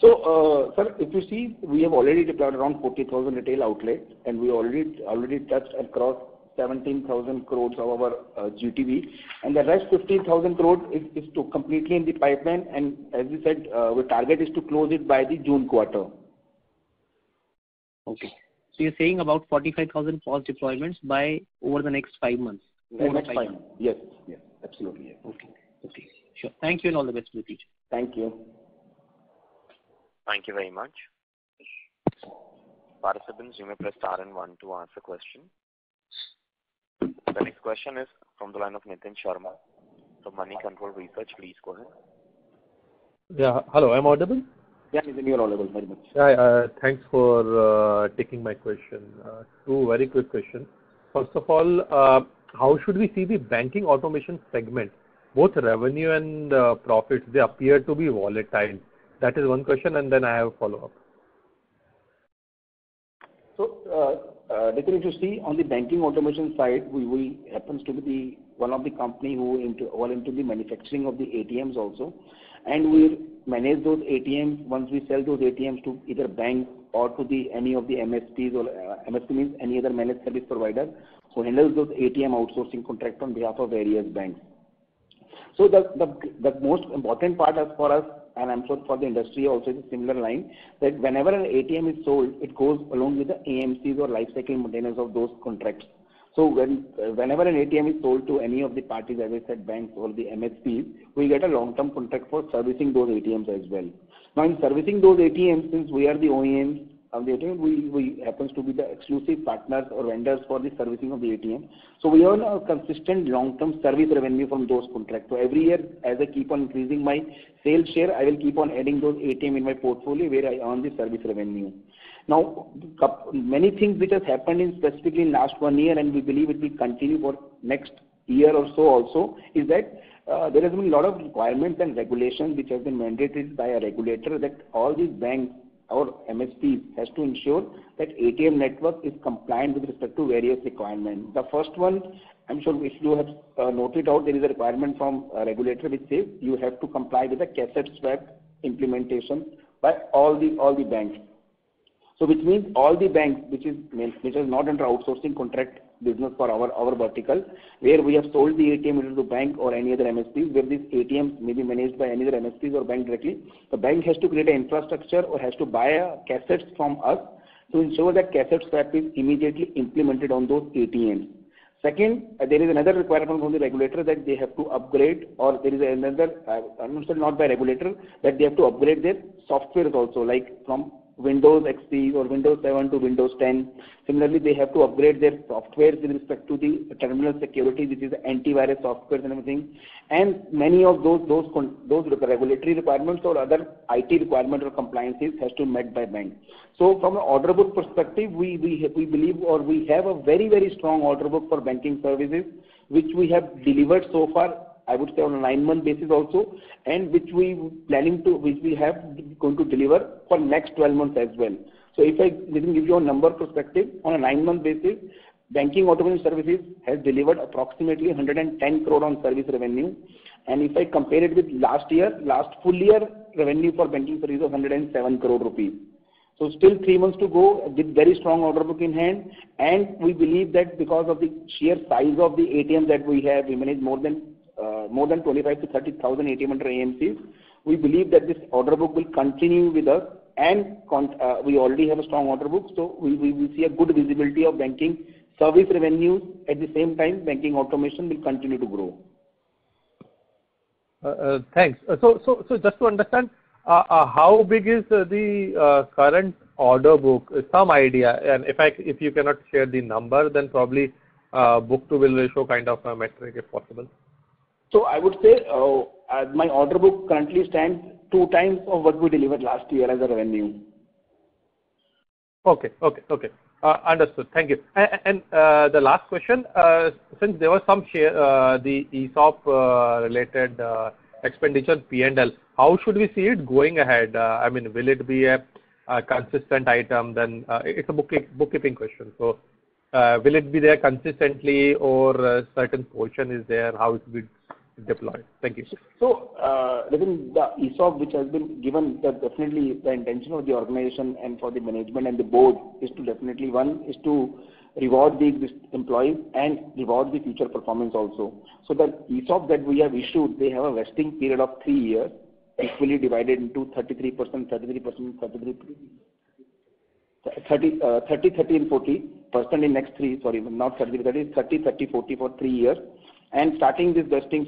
So, sir, if you see, we have already deployed around 40,000 retail outlets, and we already touched across 17,000 crores of our GTV, and the rest 15,000 crores is to completely in the pipeline, and as we said, our target is to close it by the June quarter. Okay. So you're saying about 45,000 POS deployments by over the next 5 months? Next 5 months. Yes, absolutely. Yes. Okay. Sure. Thank you and all the best for the future. Thank you. Thank you very much. Participants, you may press star and 1 to ask a question. The next question is from the line of Nitin Sharma from Money Control Research. Please go ahead. Yeah. Hello, I'm audible? Yeah, Nitin, you're audible very much. Yeah, thanks for taking my question. 2 very quick questions. First of all, how should we see the banking automation segment? Both revenue and profits, they appear to be volatile. That is one question, and then I have a follow-up. So, Nitin, if you see on the banking automation side, we happens to be one of the company who into the manufacturing of the ATMs also, and we manage those ATMs. Once we sell those ATMs to either banks or to any of the MSPs, or MSP means any other managed service provider who handles those ATM outsourcing contract on behalf of various banks. So the most important part as for us, and I'm sure for the industry also is a similar line, that whenever an ATM is sold, it goes along with the AMCs or life cycle maintenance of those contracts. So whenever an ATM is sold to any of the parties, as I said, banks or the MSPs, we get a long-term contract for servicing those ATMs as well. Now in servicing those ATMs, since we are the OEMs of the ATM, we happens to be the exclusive partners or vendors for the servicing of the ATM. So we earn a consistent long-term service revenue from those contracts. So every year, as I keep on increasing my sales share, I will keep on adding those ATM in my portfolio where I earn the service revenue. Now, many things which has happened in specifically in last 1 year, and we believe it will continue for next year or so also, is that there has been a lot of requirements and regulations which have been mandated by a regulator that all these banks or MSPs has to ensure that ATM network is compliant with respect to various requirements. The first one, I'm sure if you have noted out, there is a requirement from a regulator which says you have to comply with the cassette swap implementation by all the banks. So which means all the banks which is not under outsourcing contract business for our vertical, where we have sold the ATM into the bank or any other MSPs, where these ATMs may be managed by any other MSPs or bank directly, the bank has to create an infrastructure or has to buy cassettes from us to ensure that cassette swap is immediately implemented on those ATMs. Second, there is another requirement from the regulator that they have to upgrade, or there is another, not by regulator, that they have to upgrade their softwares also, like from Windows XP or Windows 7 to Windows 10. Similarly, they have to upgrade their software with respect to the terminal security, which is the antivirus software and everything. And many of those regulatory requirements or other IT requirements or compliances has to be met by bank. So from an order book perspective, we believe, or we have a very, very strong order book for banking services, which we have delivered so far, I would say on a 9-month basis also, and which we have going to deliver for next 12 months as well. So if I give you a number perspective, on a 9-month basis, banking automation services has delivered approximately 110 crore on service revenue. And if I compare it with last full year revenue for banking services of 107 crore rupees. So still 3 months to go with very strong order book in hand, and we believe that because of the sheer size of the ATM that we have, we manage more than 25 to 30,000 ATM under AMCs. We believe that this order book will continue with us, and we already have a strong order book, so we see a good visibility of banking service revenues. At the same time, banking automation will continue to grow. Thanks. So just to understand, how big is the current order book? Some idea, and if you cannot share the number, then probably book to bill ratio kind of a metric if possible. So I would say my order book currently stands 2 times of what we delivered last year as a revenue. Okay. Understood. Thank you. And the last question, since there was some share, the ESOP related expenditure P&L, how should we see it going ahead? I mean, will it be a consistent item? Then it's a bookkeeping question. So Will it be there consistently, or a certain portion is there? How it will be deployed? Thank you. So, within the ESOP which has been given, that definitely the intention of the organization and for the management and the board is to definitely, one is to reward the employees and reward the future performance also. So the ESOP that we have issued, they have a vesting period of 3 years, equally divided into 33%, 33%, 30, and 40% in next 3, sorry, not 30, that is 30, 30, 40 for 3 years. And starting this vesting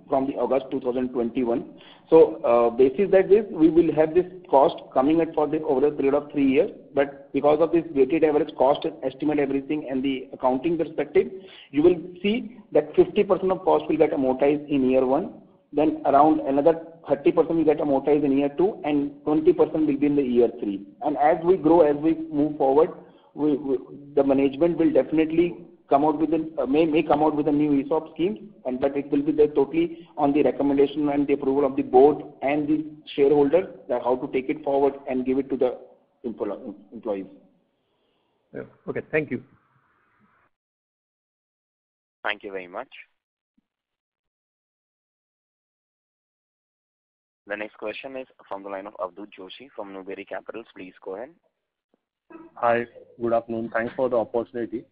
from the August 2021. So basis that is, we will have this cost coming at for the over a period of 3 years. But because of this weighted average cost estimate, everything and the accounting perspective, you will see that 50% of cost will get amortized in year 1. Then around another 30% will get amortized in year 2, and 20% will be in the year 3. And as we grow, as we move forward, the management will definitely come out with may come out with a new ESOP scheme, but it will be there totally on the recommendation and the approval of the board and the shareholders, that how to take it forward and give it to the employees. Yeah. Okay, thank you. Thank you very much. The next question is from the line of Avdut Joshi from Newberry Capitals. Please go ahead. Hi, good afternoon. Thanks for the opportunity.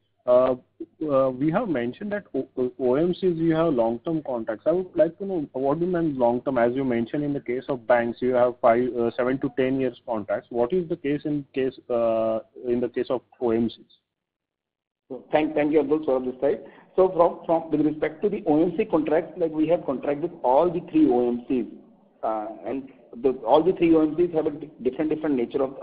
We have mentioned that OMCs, you have long-term contracts. I would like to know what do you mean long-term? As you mentioned, in the case of banks, you have 7 to 10 years contracts. What is the case in the case of OMCs? So thank you, Abdul, for this side. So from with respect to the OMC contracts, like we have contract with all the 3 OMCs, and all the 3 OMCs have a different nature of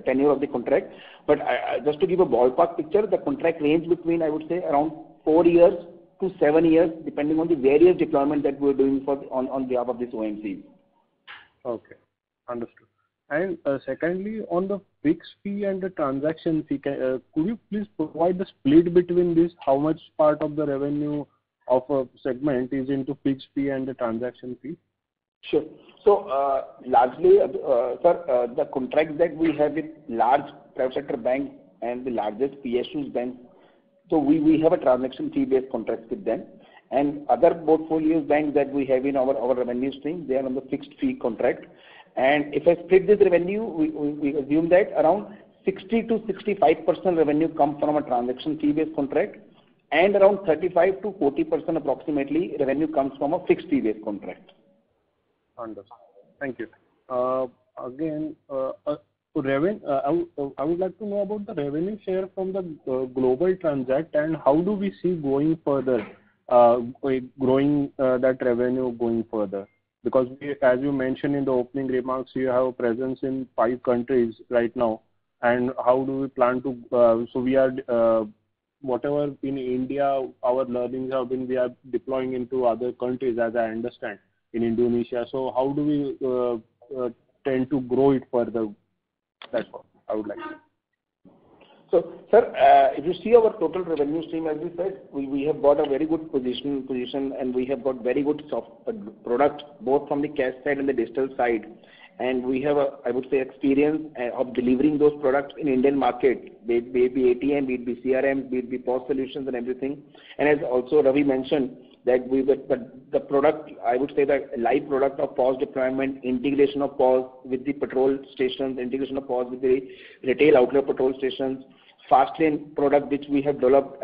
tenure of the contract. But just to give a ballpark picture, the contract range between, I would say, around 4 years to 7 years, depending on the various deployment that we're doing on behalf of this OMC. Okay, understood. And secondly, on the fixed fee and the transaction fee, could you please provide the split between this? How much part of the revenue of a segment is into fixed fee and the transaction fee? Sure. So, largely, sir, the contracts that we have with large private sector banks and the largest PSUs banks, so we have a transaction fee-based contracts with them. And other portfolios banks that we have in our revenue stream, they are on the fixed fee contract. And if I split this revenue, we assume that around 60 to 65% revenue comes from a transaction fee-based contract, and around 35 to 40% approximately revenue comes from a fixed fee-based contract. Understood. Thank you. Again, I would like to know about the revenue share from the global Transact, and how do we see going further, growing that revenue going further? Because as you mentioned in the opening remarks, you have a presence in 5 countries right now, and how do we plan to? So we are whatever in India, our learnings have been, we are deploying into other countries, as I understand, in Indonesia. So how do we tend to grow it further? That's all I would like to. So, sir, if you see our total revenue stream, as we said, we have got a very good position, and we have got very good product, both from the cash side and the digital side. And we have a, I would say, experience of delivering those products in Indian market, be it ATM, be it be CRM, be it be POS solutions and everything. And as also Ravi mentioned, that the product, I would say, the live product of POS deployment, integration of POS with the petrol stations, integration of POS with the retail outlet petrol stations, fast lane product which we have developed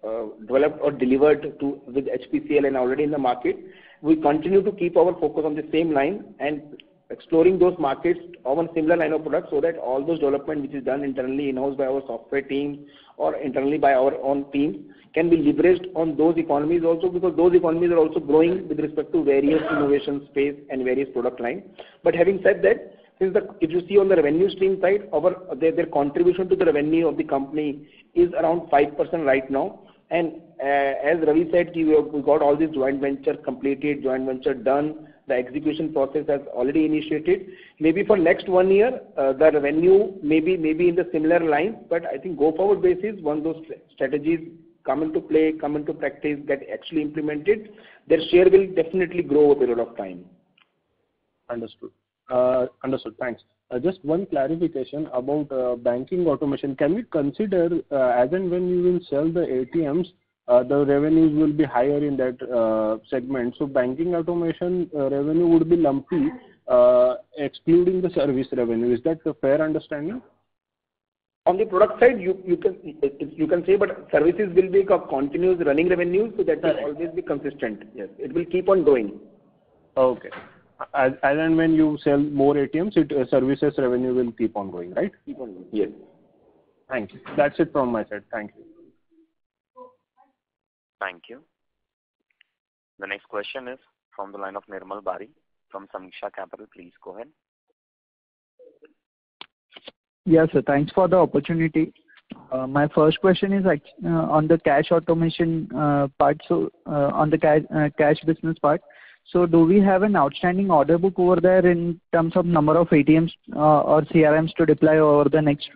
or delivered to with HPCL and already in the market. We continue to keep our focus on the same line and exploring those markets on a similar line of products, so that all those development which is done internally in-house by our software teams or internally by our own teams can be leveraged on those economies also, because those economies are also growing with respect to various innovation space and various product lines. But having said that, if you see on the revenue stream side, their contribution to the revenue of the company is around 5% right now. And as Ravi said, we got all these joint venture completed, joint venture done. The execution process has already initiated. Maybe for next 1 year, the revenue maybe in the similar lines. But I think go forward basis, once those strategies come into play, come into practice, get actually implemented, their share will definitely grow over a period of time. Understood. Understood. Thanks. Just one clarification about banking automation. Can we consider as and when you will sell the ATMs, the revenues will be higher in that segment. So banking automation revenue would be lumpy, excluding the service revenue. Is that a fair understanding? On the product side, you can say, but services will be a continuous running revenue, so that will always be consistent. Yes, it will keep on going. Okay. As and when you sell more ATMs, services revenue will keep on going, right? Keep on going. Yes. Thank you. That's it from my side. Thank you. Thank you. The next question is from the line of Nirmal Bari from Samiksha Capital. Please go ahead. Yes, sir. Thanks for the opportunity. My first question is on the cash automation part. So on the cash business part. So do we have an outstanding order book over there in terms of number of ATMs or CRMs to deploy over the next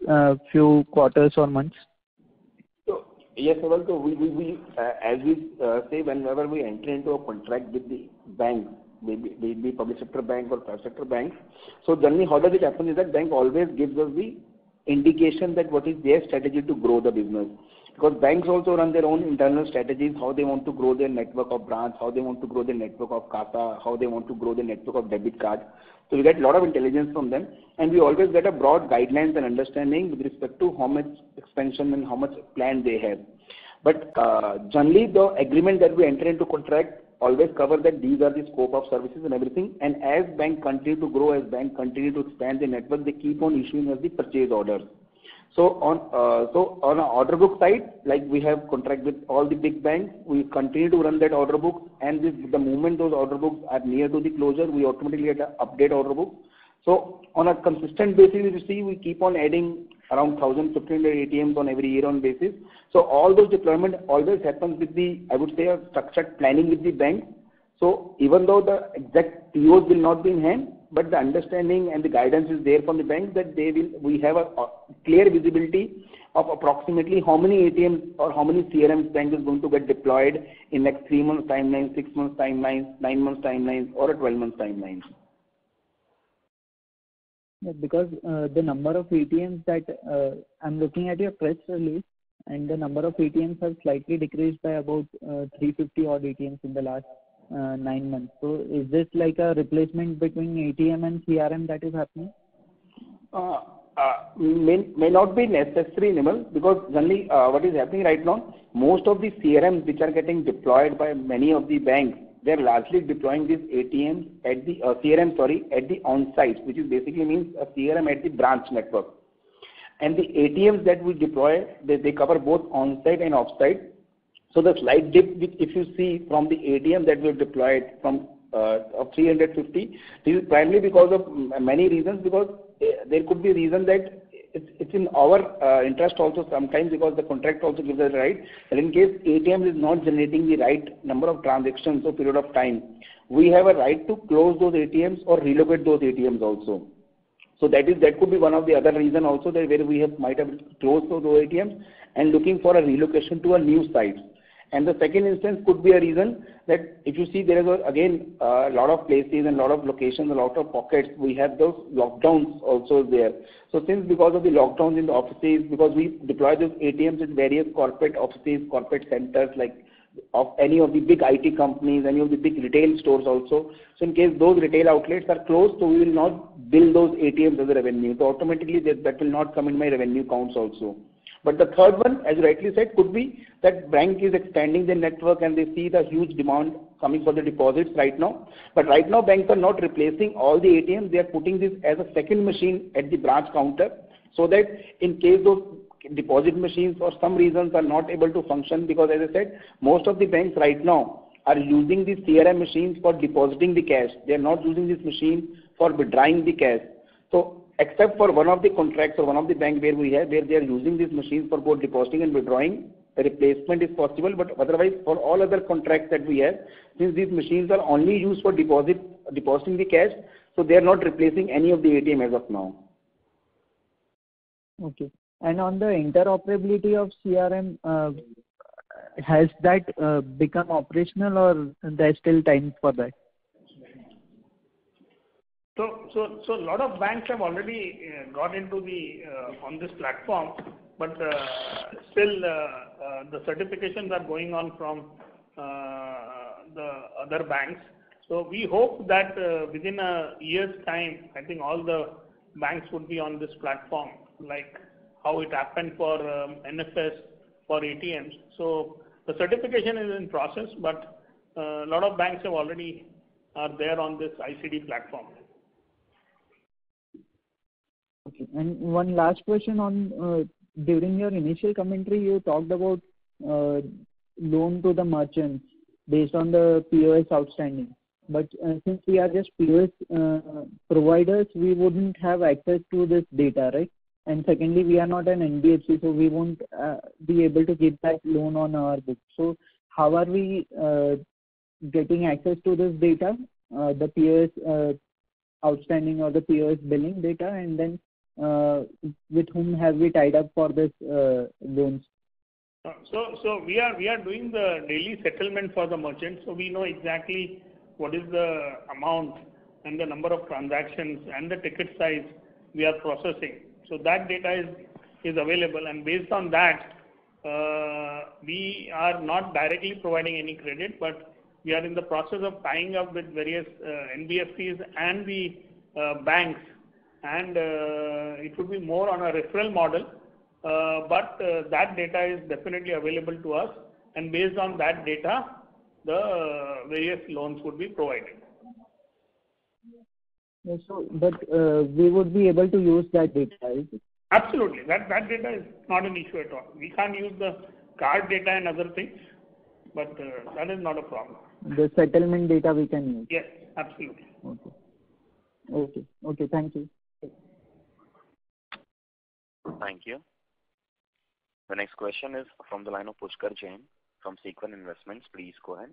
few quarters or months? So yes, well, so we as we say, whenever we enter into a contract with the bank, maybe public sector bank or private sector bank. So generally, how does it happen is that bank always gives us the indication that what is their strategy to grow the business. Because banks also run their own internal strategies, how they want to grow their network of branch, how they want to grow their network of CASA, how they want to grow their network of debit card. So we get a lot of intelligence from them, and we always get a broad guidelines and understanding with respect to how much expansion and how much plan they have. But generally, the agreement that we enter into contract always cover that these are the scope of services and everything. And as bank continue to grow, as bank continue to expand the network, they keep on issuing us the purchase orders. So on our order book side, like we have contract with all the big banks, we continue to run that order book, and the moment those order books are near to the closure, we automatically get an update order book. So on a consistent basis, you see, we keep on adding around 1,500 ATMs on every year on basis. So all those deployment always happens with the, I would say, a structured planning with the bank. So even though the exact POs will not be in hand, but the understanding and the guidance is there from the bank that we have a clear visibility of approximately how many ATMs or how many CRMs bank is going to get deployed in next 3 months timeline, 6 months timeline, 9 months timeline, or a 12 months timeline. Yeah, because the number of ATMs that I'm looking at your press release, and the number of ATMs have slightly decreased by about 350 odd ATMs in the last 9 months. So is this like a replacement between ATM and CRM that is happening? May not be necessary, Nimal, because generally what is happening right now, most of the CRMs which are getting deployed by many of the banks, they're largely deploying these ATMs at the at the on-site, which is basically means a CRM at the branch network. And the ATMs that we deploy, they cover both on-site and off-site. So the slight dip, which if you see from the ATM that we have deployed from of 350, this is primarily because of many reasons, because there could be a reason that it's in our interest also sometimes, because the contract also gives us right that in case ATM is not generating the right number of transactions or period of time, we have a right to close those ATMs or relocate those ATMs also. So that could be one of the other reason also, that where we might have closed those ATMs and looking for a relocation to a new site. And the second instance could be a reason that if you see there is again a lot of places and a lot of locations, a lot of pockets, we have those lockdowns also there. So since because of the lockdowns in the offices, because we deploy those ATMs in various corporate offices, corporate centers, like of any of the big IT companies, any of the big retail stores also. So in case those retail outlets are closed, so we will not bill those ATMs as a revenue. So automatically that will not come in my revenue counts also. But the third one, as you rightly said, could be that bank is expanding their network and they see the huge demand coming for the deposits right now. But right now, banks are not replacing all the ATMs. They are putting this as a second machine at the branch counter, so that in case those deposit machines for some reasons are not able to function, because as I said, most of the banks right now are using the CRM machines for depositing the cash. They are not using this machine for withdrawing the cash. So except for one of the contracts or one of the bank where they are using these machines for both depositing and withdrawing, the replacement is possible. But otherwise, for all other contracts that we have, since these machines are only used for depositing the cash, so they are not replacing any of the ATM as of now. Okay. And on the interoperability of CRM, has that become operational, or there's still time for that? So a lot of banks have already got into the on this platform, but still the certifications are going on from the other banks. So we hope that within a year's time, I think all the banks would be on this platform, like how it happened for NFS for ATMs. So the certification is in process, but a lot of banks have already are there on this ICD platform. Okay. And one last question on during your initial commentary, you talked about loan to the merchants based on the POS outstanding. But since we are just POS providers, we wouldn't have access to this data, right? And secondly, we are not an NBFC, so we won't be able to give that loan on our books. So how are we getting access to this data, the POS outstanding or the POS billing data, and then with whom have we tied up for this loans? So we are doing the daily settlement for the merchant. So we know exactly what is the amount and the number of transactions and the ticket size we are processing. So that data is available, and based on that, we are not directly providing any credit, but we are in the process of tying up with various NBFCs and the banks, and it would be more on a referral model, but that data is definitely available to us, and based on that data, the various loans would be provided. Yes, so, but we would be able to use that data, right? Absolutely. That data is not an issue at all. We can't use the card data and other things, but that is not a problem. The settlement data we can use? Yes, absolutely. Okay, thank you. Thank you. The next question is from the line of Pushkar Jain from Sequent Investments. Please go ahead.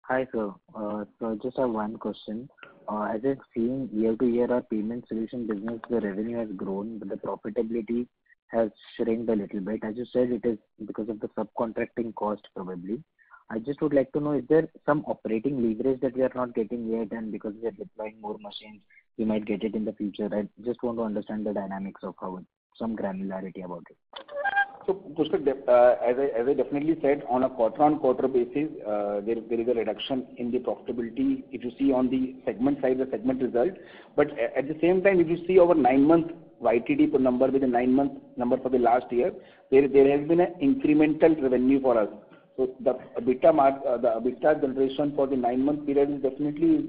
Hi, sir. So I just have one question. As I've seen year to year, our payment solution business, the revenue has grown, but the profitability has shrinked a little bit. As you said, it is because of the subcontracting cost probably. I just would like to know, is there some operating leverage that we are not getting yet, and because we are deploying more machines, we might get it in the future? I just want to understand the dynamics of how, some granularity about it. So, Pushkar, as I definitely said, on a quarter-on-quarter basis, there is a reduction in the profitability if you see on the segment side, the segment result. But at the same time, if you see our 9-month YTD number with the 9-month number for the last year, there has been an incremental revenue for us. So the EBITDA generation for the 9-month period is definitely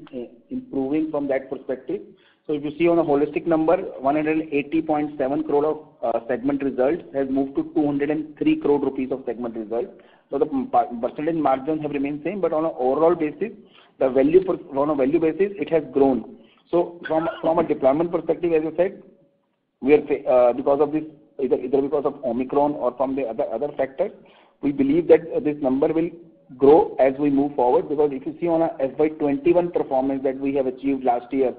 improving from that perspective. So if you see on a holistic number, 180.7 crore of segment result has moved to 203 crore rupees of segment result. So the percentage margins have remained same, but on an overall basis, the value on a value basis, it has grown. So from a deployment perspective, as I said, we are because of this, either because of Omicron or from the other factors, we believe that this number will grow as we move forward. Because if you see on a FY21 performance that we have achieved last year,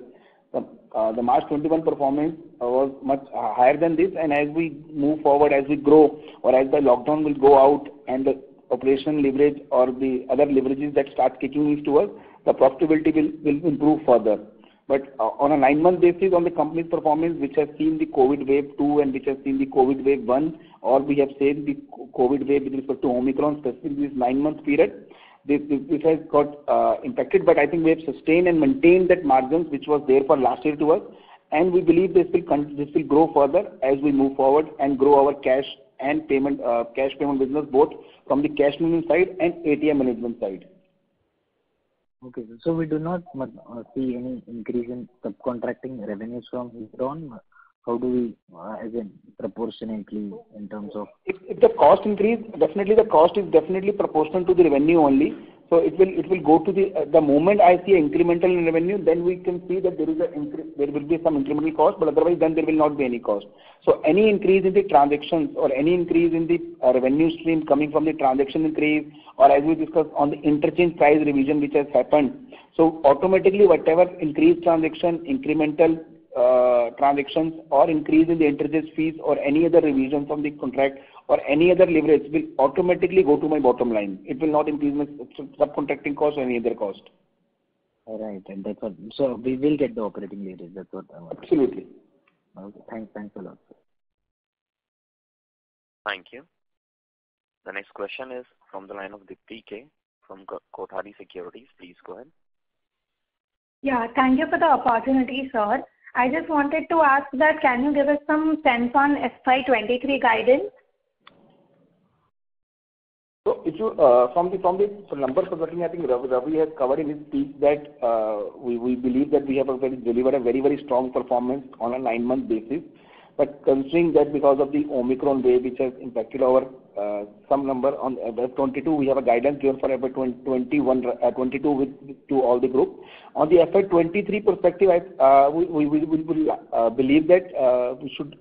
the March 21 performance was much higher than this, and as we move forward, as we grow, or as the lockdown will go out and the operational leverage or the other leverages that start kicking in to us, the profitability will improve further. But on a 9-month basis, on the company's performance, which has seen the COVID wave 2 and which has seen the COVID wave 1, or we have seen the COVID wave with respect to Omicron, specifically this 9-month period, this has got impacted, but I think we have sustained and maintained that margins which was there for last year to us, and we believe this will grow further as we move forward and grow our cash payment business, both from the cash management side and ATM management side. Okay, so we do not see any increase in subcontracting revenues from here on. How do we, as in proportionately in terms of? If the cost increase, definitely the cost is definitely proportional to the revenue only. So it will go to the moment I see incremental in revenue, then we can see that there will be some incremental cost, but otherwise then there will not be any cost. So any increase in the transactions or any increase in the revenue stream coming from the transaction increase, or as we discussed on the interchange price revision which has happened, so automatically whatever increased transaction, incremental transactions or increase in the interchange fees or any other revision from the contract or any other leverage will automatically go to my bottom line. It will not increase my subcontracting cost or any other cost. All right. And that's what. So we will get the operating leverage. That's what I want. Absolutely. Okay. Thanks a lot, sir. Thank you. The next question is from the line of Dipti K from Kothari Securities. Please go ahead. Yeah, thank you for the opportunity, sir. I just wanted to ask that can you give us some sense on FY23 guidance? So if you from the numbers perspective, I think Ravi has covered in his speech that we believe that we have delivered a very strong performance on a 9-month basis. But considering that because of the Omicron wave which has impacted our some number on FY22, we have a guidance given for FY22 to all the group. On the FY23 perspective, we believe that we should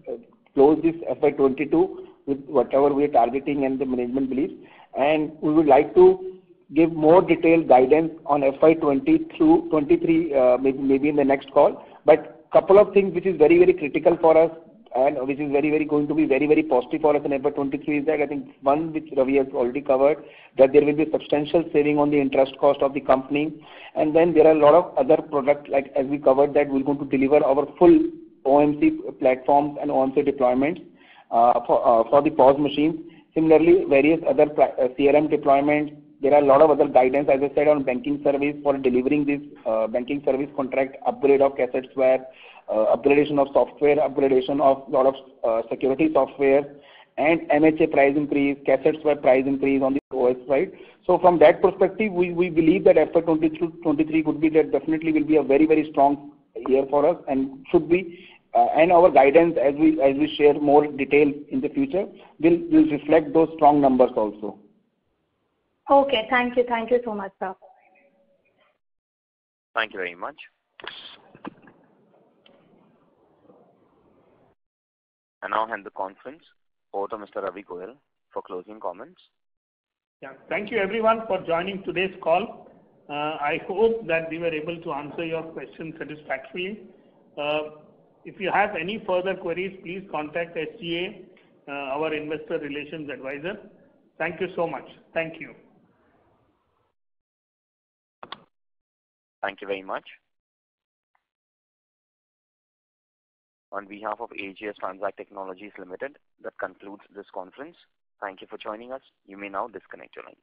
close this FY22 with whatever we are targeting and the management believes. And we would like to give more detailed guidance on FY23 maybe in the next call. But couple of things which is very critical for us and which is going to be very positive for us in FY23 is that I think one which Ravi has already covered, that there will be substantial saving on the interest cost of the company. And then there are a lot of other products, like as we covered, that we're going to deliver our full OMC platforms and OMC deployments for the POS machines. Similarly, various other CRM deployments. There are a lot of other guidance, as I said, on banking service for delivering this banking service contract, upgrade of cassetteware, upgradation of software, upgradation of a lot of security software, and MHA price increase, cassetteware price increase on the OS side. So from that perspective, we believe that FY23 could be that definitely will be a very strong year for us and should be. And our guidance, as we share more detail in the future, will reflect those strong numbers also. Okay, thank you so much, sir. Thank you very much. I now hand the conference over to Mr. Ravi Goyal for closing comments. Yeah, thank you everyone for joining today's call. I hope that we were able to answer your questions satisfactorily. If you have any further queries, please contact SGA, our investor relations advisor. Thank you so much. Thank you. Thank you very much. On behalf of AGS Transact Technologies Limited, that concludes this conference. Thank you for joining us. You may now disconnect your lines.